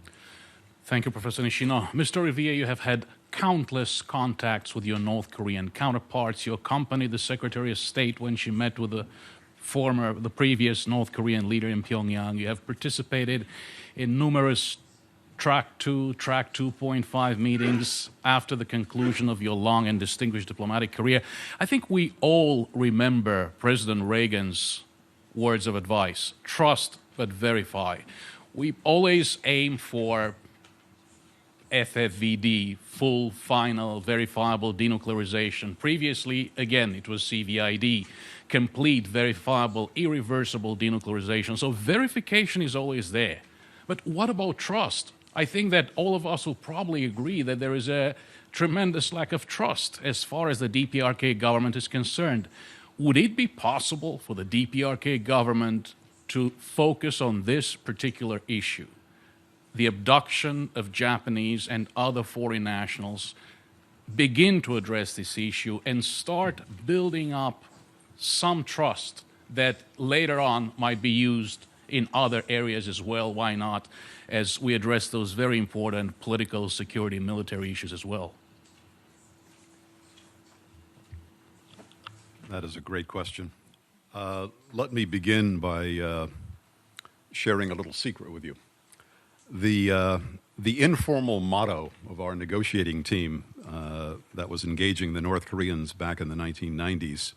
Thank you, Professor Nishino. Mr. Rivia, you have had countless contacts with your North Korean counterparts. You accompanied the Secretary of State when she met with the previous North Korean leader in Pyongyang. You have participated in numerous Track 2, Track 2.5 meetings after the conclusion of your long and distinguished diplomatic career. I think we all remember President Reagan's words of advice: trust but verify. We always aim for FFVD, full, final, verifiable denuclearization. Previously, again, it was CVID, complete, verifiable, irreversible denuclearization. So verification is always there. But what about trust? I think that all of us will probably agree that there is a tremendous lack of trust as far as the DPRK government is concerned. Would it be possible for the DPRK government to focus on this particular issue, the abduction of Japanese and other foreign nationals, begin to address this issue and start building up some trust that later on might be used in other areas as well? Why not, as we address those very important political, security, and military issues as well? That is a great question. Let me begin by sharing a little secret with you. The informal motto of our negotiating team that was engaging the North Koreans back in the 1990s,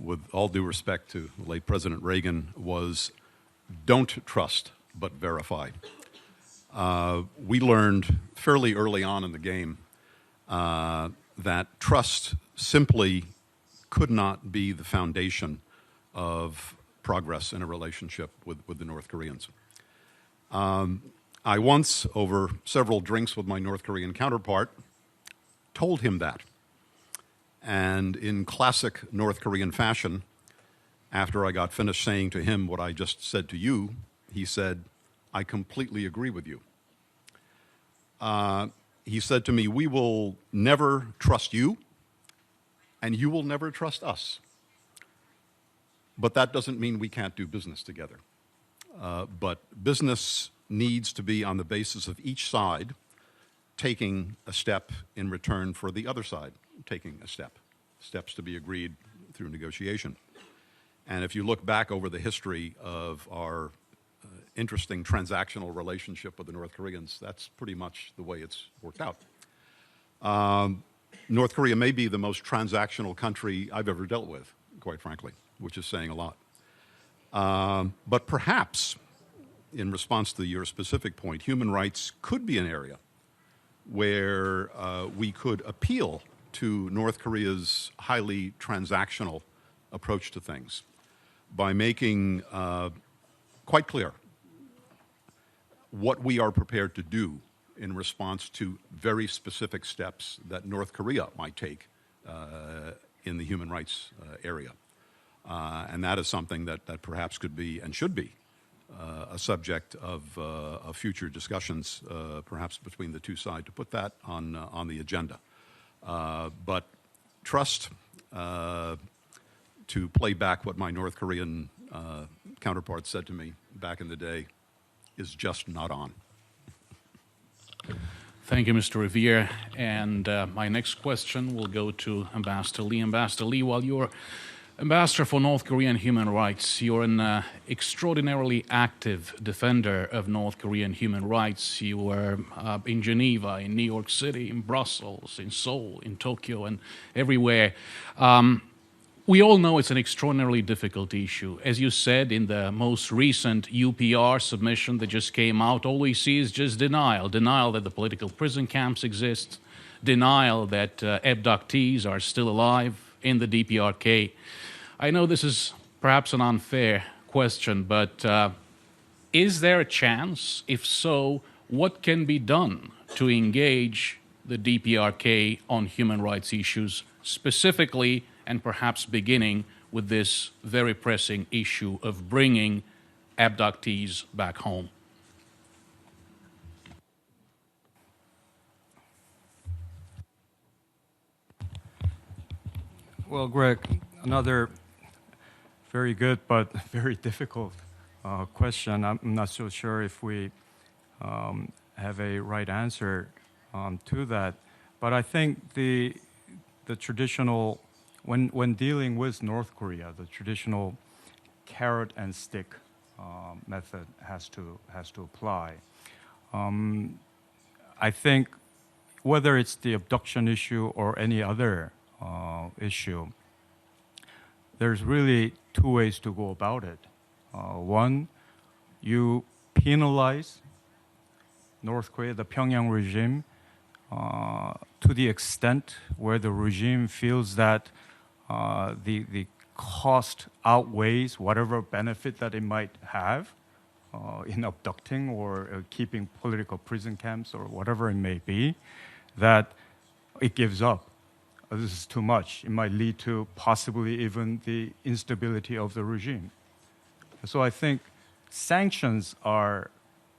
with all due respect to the late President Reagan, was "Don't trust, but verify." We learned fairly early on in the game that trust simply could not be the foundation of progress in a relationship with the North Koreans. I once, over several drinks with my North Korean counterpart, told him that. And in classic North Korean fashion, after I got finished saying to him what I just said to you, he said, "I completely agree with you." He said to me, "We will never trust you, and you will never trust us. But that doesn't mean we can't do business together. But business needs to be on the basis of each side taking a step in return for the other side taking a step, steps to be agreed through negotiation." And if you look back over the history of our interesting transactional relationship with the North Koreans, that's pretty much the way it's worked out. North Korea may be the most transactional country I've ever dealt with, quite frankly, which is saying a lot. But perhaps, in response to your specific point, human rights could be an area where we could appeal to North Korea's highly transactional approach to things by making quite clear what we are prepared to do in response to very specific steps that North Korea might take in the human rights area. And that is something that perhaps could be and should be a subject of future discussions, perhaps between the two sides, to put that on the agenda. But trust, to play back what my North Korean counterpart said to me back in the day, is just not on. Thank you, Mr. Revere. And my next question will go to Ambassador Lee. Ambassador Lee, while you're Ambassador for North Korean human rights, you're an extraordinarily active defender of North Korean human rights. You were in Geneva, in New York City, in Brussels, in Seoul, in Tokyo, and everywhere. We all know it's an extraordinarily difficult issue. As you said, in the most recent UPR submission that just came out, all we see is just denial. Denial that the political prison camps exist, denial that abductees are still alive in the DPRK. I know this is perhaps an unfair question, but is there a chance? If so, what can be done to engage the DPRK on human rights issues, specifically and perhaps beginning with this very pressing issue of bringing abductees back home? Well, Greg, another very good but very difficult question. I'm not so sure if we have a right answer to that. But I think the traditional, when dealing with North Korea, the traditional carrot and stick method has to apply. I think whether it's the abduction issue or any other issue, there's really two ways to go about it. One, you penalize North Korea, the Pyongyang regime, to the extent where the regime feels that the cost outweighs whatever benefit that it might have in abducting or keeping political prison camps or whatever it may be, that it gives up. This is too much. It might lead to possibly even the instability of the regime. So I think sanctions are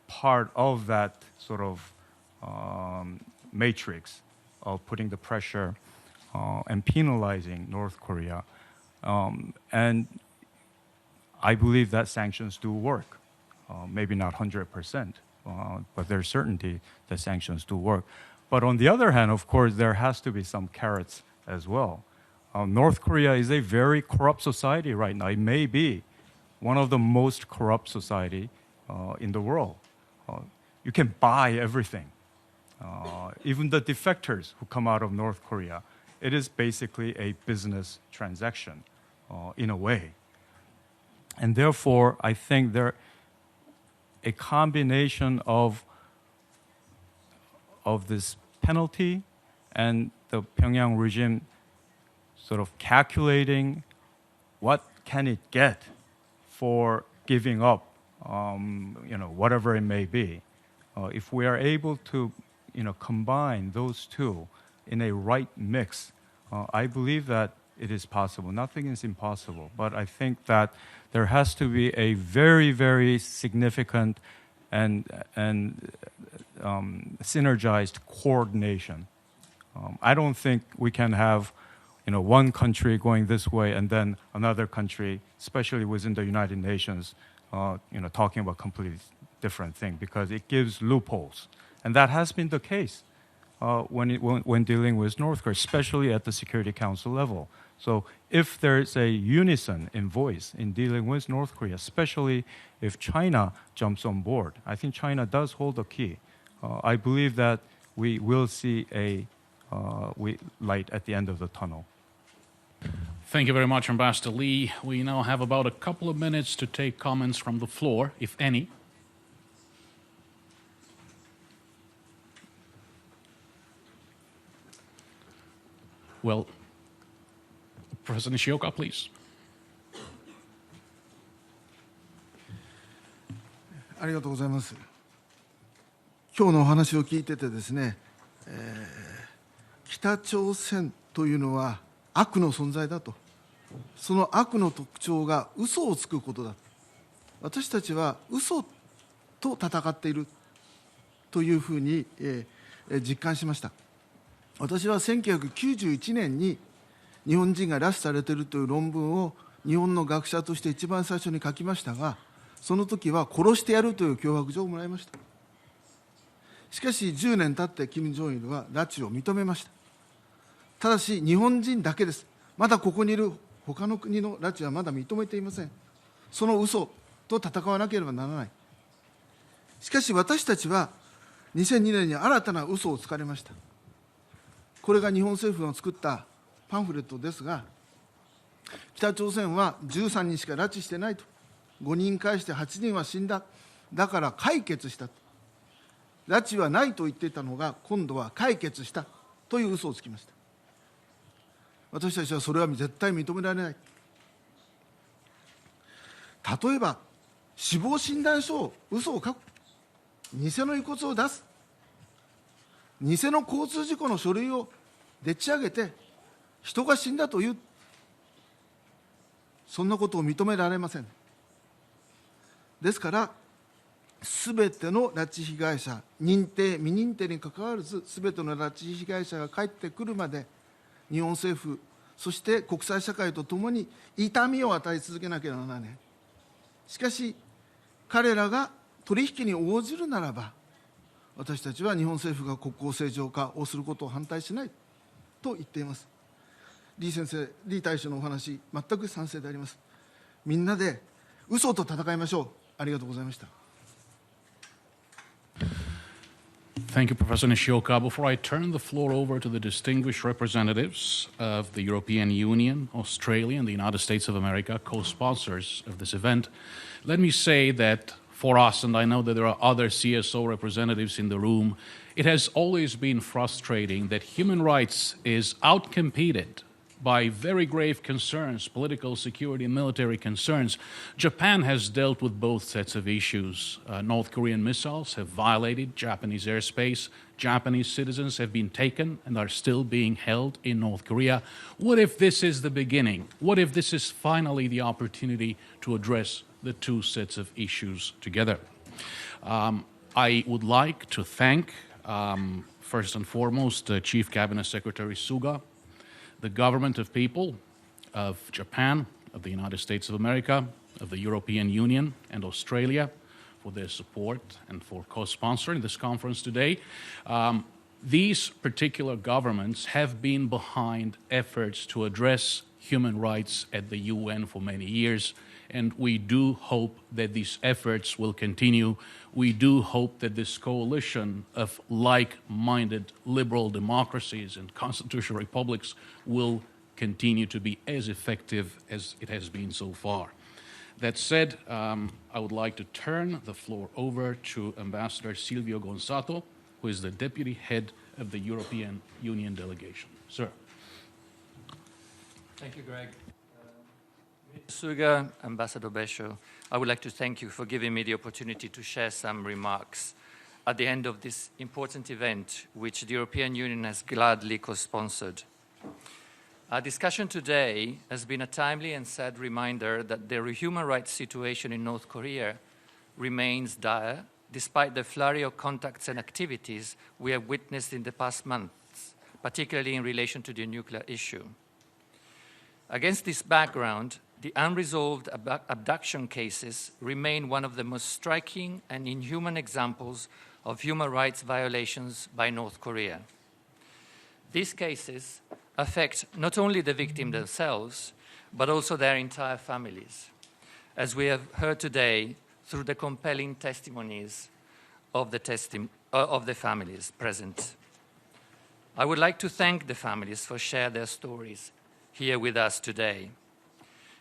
part of that sort of matrix of putting the pressure and penalizing North Korea. And I believe that sanctions do work. Maybe not 100%, but there's certainty that sanctions do work. But on the other hand, of course, there has to be some carrots as well. North Korea is a very corrupt society right now. It may be one of the most corrupt society in the world. You can buy everything. Even the defectors who come out of North Korea, it is basically a business transaction in a way. And therefore, I think a combination of this penalty and the Pyongyang regime sort of calculating what can it get for giving up, whatever it may be. If we are able to, combine those two in a right mix, I believe that it is possible. Nothing is impossible, but I think that there has to be a very, very significant and synergized coordination. I don't think we can have, one country going this way and then another country, especially within the United Nations, talking about completely different thing, because it gives loopholes, and that has been the case when dealing with North Korea, especially at the Security Council level. So if there's a unison in voice in dealing with North Korea, especially if China jumps on board, I think China does hold the key. I believe that we will see a light at the end of the tunnel. Thank you very much, Ambassador Lee. We now have about a couple of minutes to take comments from the floor, if any. Well, Professor Nishioka, please. ありがとうございます。今日のお話を聞いててですね、北朝鮮というのは悪の存在だと、その悪の特徴が嘘をつくことだ。私たちは嘘と戦っているというふうに実感しました。私は1991年に日本人が拉致されているという論文を日本の学者として一番最初に書きましたが、その時は殺してやるという脅迫状をもらいました。しかし10年経って金正日は拉致を認めました。ただし日本人だけです。まだここにいる他の国の拉致はまだ認めていません。その嘘と戦わなければならない。しかし私たちは2002年に新たな嘘をつかれました。これが日本政府が作ったパンフレットですが、北朝鮮は13人しか拉致してないと、5人返して8人は死んだ、だから解決した、拉致はないと言っていたのが今度は解決したという嘘をつきました。私たちはそれは絶対認められない。例えば死亡診断書を嘘を書く、偽の遺骨を出す、偽の交通事故の書類をでっち上げて人が死んだという、そんなことを認められません。ですからすべての拉致被害者、認定未認定にかかわらずすべての拉致被害者が帰ってくるまで日本政府、そして国際社会とともに痛みを与え続けなければならない。しかし彼らが取引に応じるならば、私たちは日本政府が国交正常化をすることを反対しないと言っています。李先生、李大使のお話、全く賛成であります。みんなで嘘と戦いましょう。ありがとうございました。Thank you, Professor Nishioka. Before I turn the floor over to the distinguished representatives of the European Union, Australia, and the United States of America, co-sponsors of this event, let me say that for us, and I know that there are other CSO representatives in the room, it has always been frustrating that human rights is outcompeted by very grave concerns, political, security, and military concerns. Japan has dealt with both sets of issues. North Korean missiles have violated Japanese airspace. Japanese citizens have been taken and are still being held in North Korea. What if this is the beginning? What if this is finally the opportunity to address the two sets of issues together? I would like to thank, first and foremost, Chief Cabinet Secretary Suga, the government of people of Japan, of the United States of America, of the European Union, and Australia for their support and for co-sponsoring this conference today. These particular governments have been behind efforts to address human rights at the UN for many years, and we do hope that these efforts will continue. We do hope that this coalition of like-minded liberal democracies and constitutional republics will continue to be as effective as it has been so far. That said, I would like to turn the floor over to Ambassador Silvio Gonzato, who is the Deputy Head of the European Union Delegation. Sir. Thank you, Greg. Suga, Ambassador Besho, I would like to thank you for giving me the opportunity to share some remarks at the end of this important event, which the European Union has gladly co-sponsored. Our discussion today has been a timely and sad reminder that the human rights situation in North Korea remains dire, despite the flurry of contacts and activities we have witnessed in the past months, particularly in relation to the nuclear issue. Against this background, the unresolved abduction cases remain one of the most striking and inhuman examples of human rights violations by North Korea. These cases affect not only the victims themselves, but also their entire families, as we have heard today through the compelling testimonies of the families present. I would like to thank the families for sharing their stories here with us today.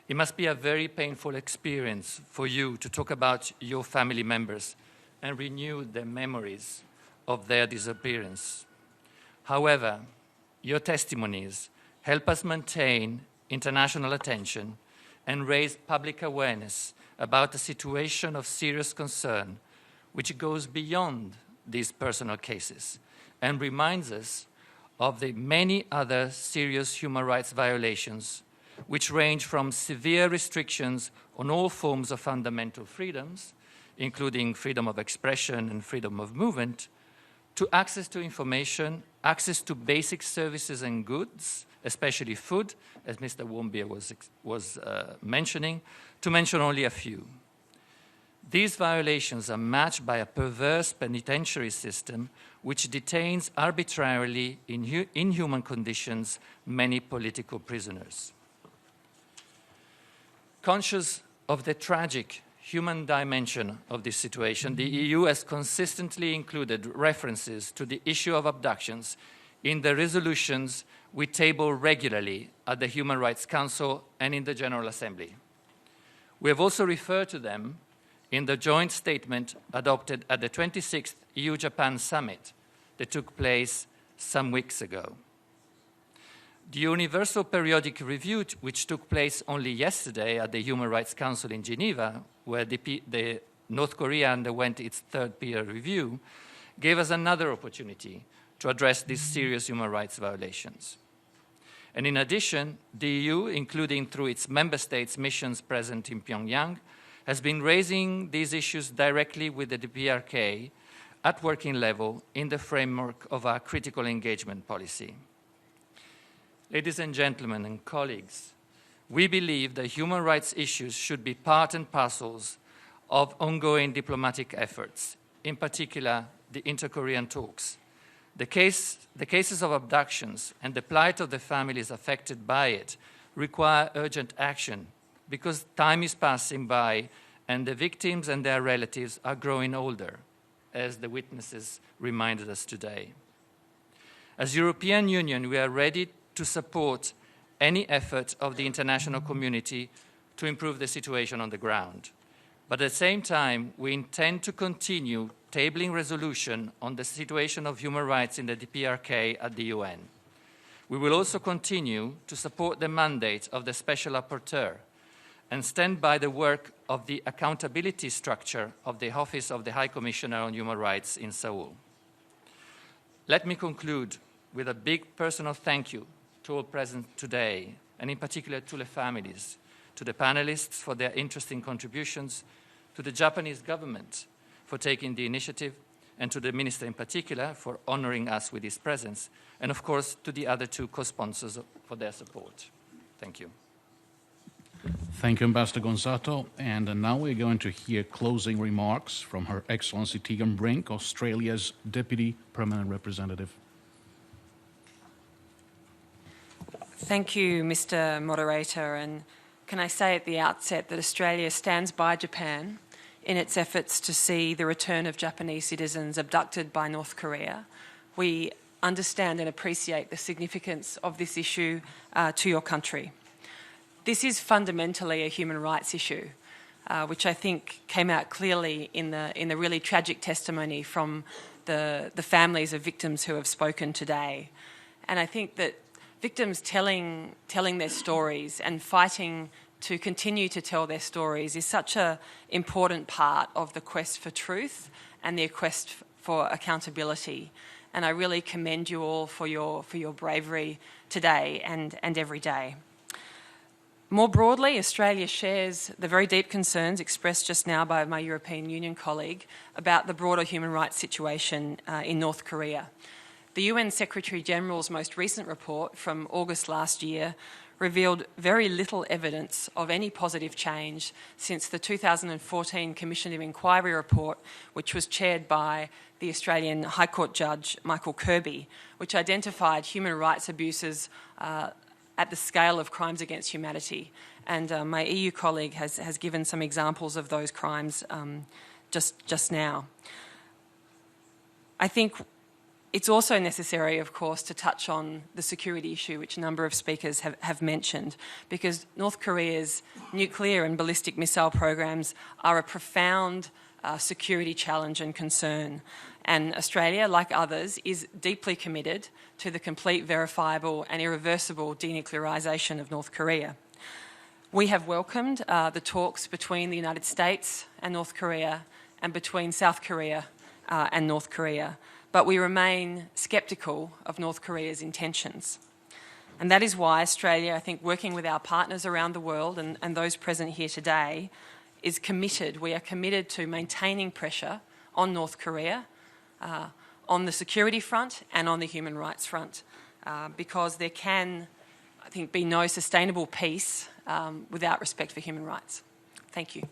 It must be a very painful experience for you to talk about your family members and renew the memories of their disappearance. However, your testimonies help us maintain international attention and raise public awareness about a situation of serious concern which goes beyond these personal cases and reminds us of the many other serious human rights violations which range from severe restrictions on all forms of fundamental freedoms, including freedom of expression and freedom of movement, to access to information, access to basic services and goods, especially food, as Mr. Wombier was mentioning, to mention only a few. These violations are matched by a perverse penitentiary system which detains arbitrarily in inhuman conditions many political prisoners. Conscious of the tragic human dimension of this situation, the EU has consistently included references to the issue of abductions in the resolutions we table regularly at the Human Rights Council and in the General Assembly. We have also referred to them in the joint statement adopted at the 26th EU-Japan Summit that took place some weeks ago. The Universal Periodic Review, which took place only yesterday at the Human Rights Council in Geneva, where the North Korea underwent its third peer review, gave us another opportunity to address these serious human rights violations. And in addition, the EU, including through its member states' missions present in Pyongyang, has been raising these issues directly with the DPRK at working level in the framework of our critical engagement policy. Ladies and gentlemen and colleagues, we believe that human rights issues should be part and parcels of ongoing diplomatic efforts, in particular the inter-Korean talks. The cases of abductions and the plight of the families affected by it require urgent action because time is passing by and the victims and their relatives are growing older, as the witnesses reminded us today. As European Union, we are ready to support any effort of the international community to improve the situation on the ground. But at the same time, we intend to continue tabling resolution on the situation of human rights in the DPRK at the UN. We will also continue to support the mandate of the Special Rapporteur and stand by the work of the accountability structure of the Office of the High Commissioner on Human Rights in Seoul. Let me conclude with a big personal thank you to all present today, and in particular to the families, to the panelists for their interesting contributions, to the Japanese government for taking the initiative, and to the Minister in particular for honoring us with his presence, and of course to the other two co-sponsors for their support. Thank you. Thank you, Ambassador Gonzato. And now we're going to hear closing remarks from Her Excellency Tegan Brink, Australia's Deputy Permanent Representative. Thank you, Mr. Moderator. And can I say at the outset that Australia stands by Japan in its efforts to see the return of Japanese citizens abducted by North Korea. We understand and appreciate the significance of this issue to your country. This is fundamentally a human rights issue, which I think came out clearly in the really tragic testimony from the families of victims who have spoken today. And I think that victims telling their stories and fighting to continue to tell their stories is such an important part of the quest for truth and the quest for accountability. And I really commend you all for your bravery today and every day. More broadly, Australia shares the very deep concerns expressed just now by my European Union colleague about the broader human rights situation in North Korea. The UN Secretary-General's most recent report from August last year revealed very little evidence of any positive change since the 2014 Commission of Inquiry report, which was chaired by the Australian High Court Judge Michael Kirby, which identified human rights abuses at the scale of crimes against humanity. And my EU colleague has given some examples of those crimes just now. I think it's also necessary, of course, to touch on the security issue, which a number of speakers have mentioned, because North Korea's nuclear and ballistic missile programs are a profound security challenge and concern. And Australia, like others, is deeply committed to the complete, verifiable and irreversible denuclearisation of North Korea. We have welcomed the talks between the United States and North Korea and between South Korea and North Korea, but we remain sceptical of North Korea's intentions. And that is why Australia, I think, working with our partners around the world and those present here today, is committed. We are committed to maintaining pressure on North Korea, on the security front and on the human rights front, because there can, I think, be no sustainable peace without respect for human rights. Thank you.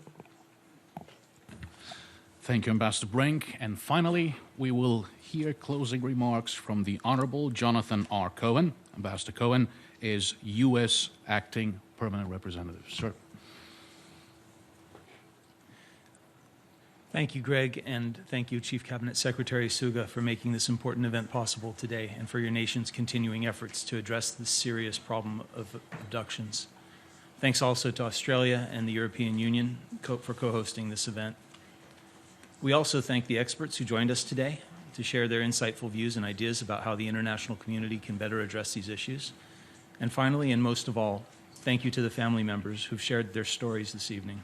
Thank you, Ambassador Brink. And finally, we will hear closing remarks from the Honourable Jonathan R. Cohen. Ambassador Cohen is U.S. Acting Permanent Representative. Sir. Thank you, Greg, and thank you, Chief Cabinet Secretary Suga, for making this important event possible today and for your nation's continuing efforts to address this serious problem of abductions. Thanks also to Australia and the European Union for co-hosting this event. We also thank the experts who joined us today to share their insightful views and ideas about how the international community can better address these issues. And finally, and most of all, thank you to the family members who've shared their stories this evening.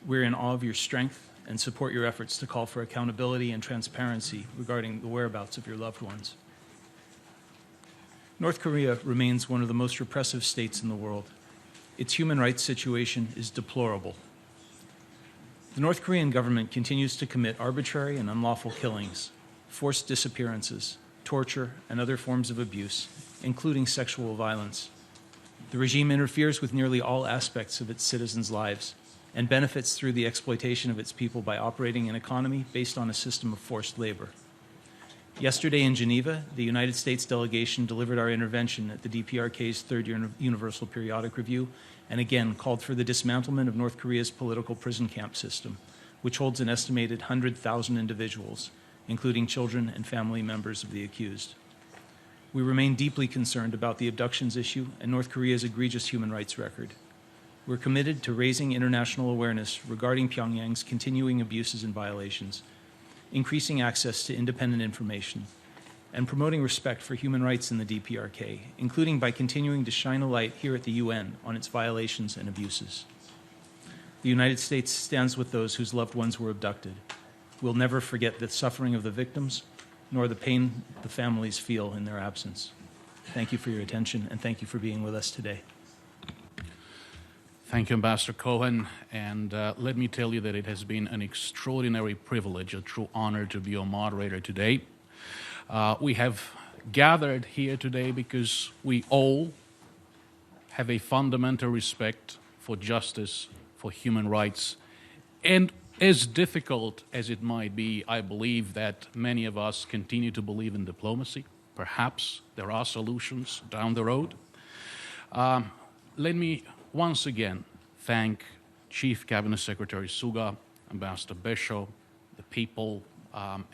We're in awe of your strength and support your efforts to call for accountability and transparency regarding the whereabouts of your loved ones. North Korea remains one of the most repressive states in the world. Its human rights situation is deplorable. The North Korean government continues to commit arbitrary and unlawful killings, forced disappearances, torture, and other forms of abuse, including sexual violence. The regime interferes with nearly all aspects of its citizens' lives and benefits through the exploitation of its people by operating an economy based on a system of forced labor. Yesterday in Geneva, the United States delegation delivered our intervention at the DPRK's third Universal Periodic Review and again called for the dismantlement of North Korea's political prison camp system, which holds an estimated 100,000 individuals, including children and family members of the accused. We remain deeply concerned about the abductions issue and North Korea's egregious human rights record. We're committed to raising international awareness regarding Pyongyang's continuing abuses and violations, increasing access to independent information, and promoting respect for human rights in the DPRK, including by continuing to shine a light here at the UN on its violations and abuses. The United States stands with those whose loved ones were abducted. We'll never forget the suffering of the victims, nor the pain the families feel in their absence. Thank you for your attention, and thank you for being with us today. Thank you, Ambassador Cohen. And let me tell you that it has been an extraordinary privilege, a true honor to be your moderator today. We have gathered here today because we all have a fundamental respect for justice, for human rights. And as difficult as it might be, I believe that many of us continue to believe in diplomacy. Perhaps there are solutions down the road. Let me once again thank Chief Cabinet Secretary Suga, Ambassador Besho, the people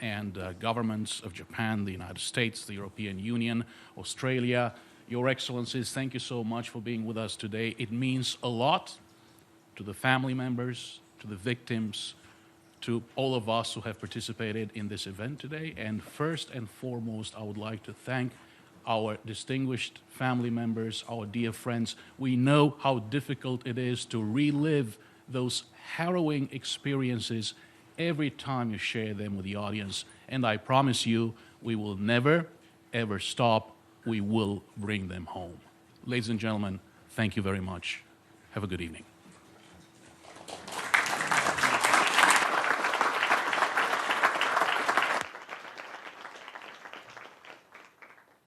and governments of Japan, the United States, the European Union, Australia. Your Excellencies, thank you so much for being with us today. It means a lot to the family members, to the victims, to all of us who have participated in this event today. And first and foremost, I would like to thank our distinguished family members, our dear friends. We know how difficult it is to relive those harrowing experiences every time you share them with the audience. And I promise you, we will never, ever stop. We will bring them home. Ladies and gentlemen, thank you very much. Have a good evening.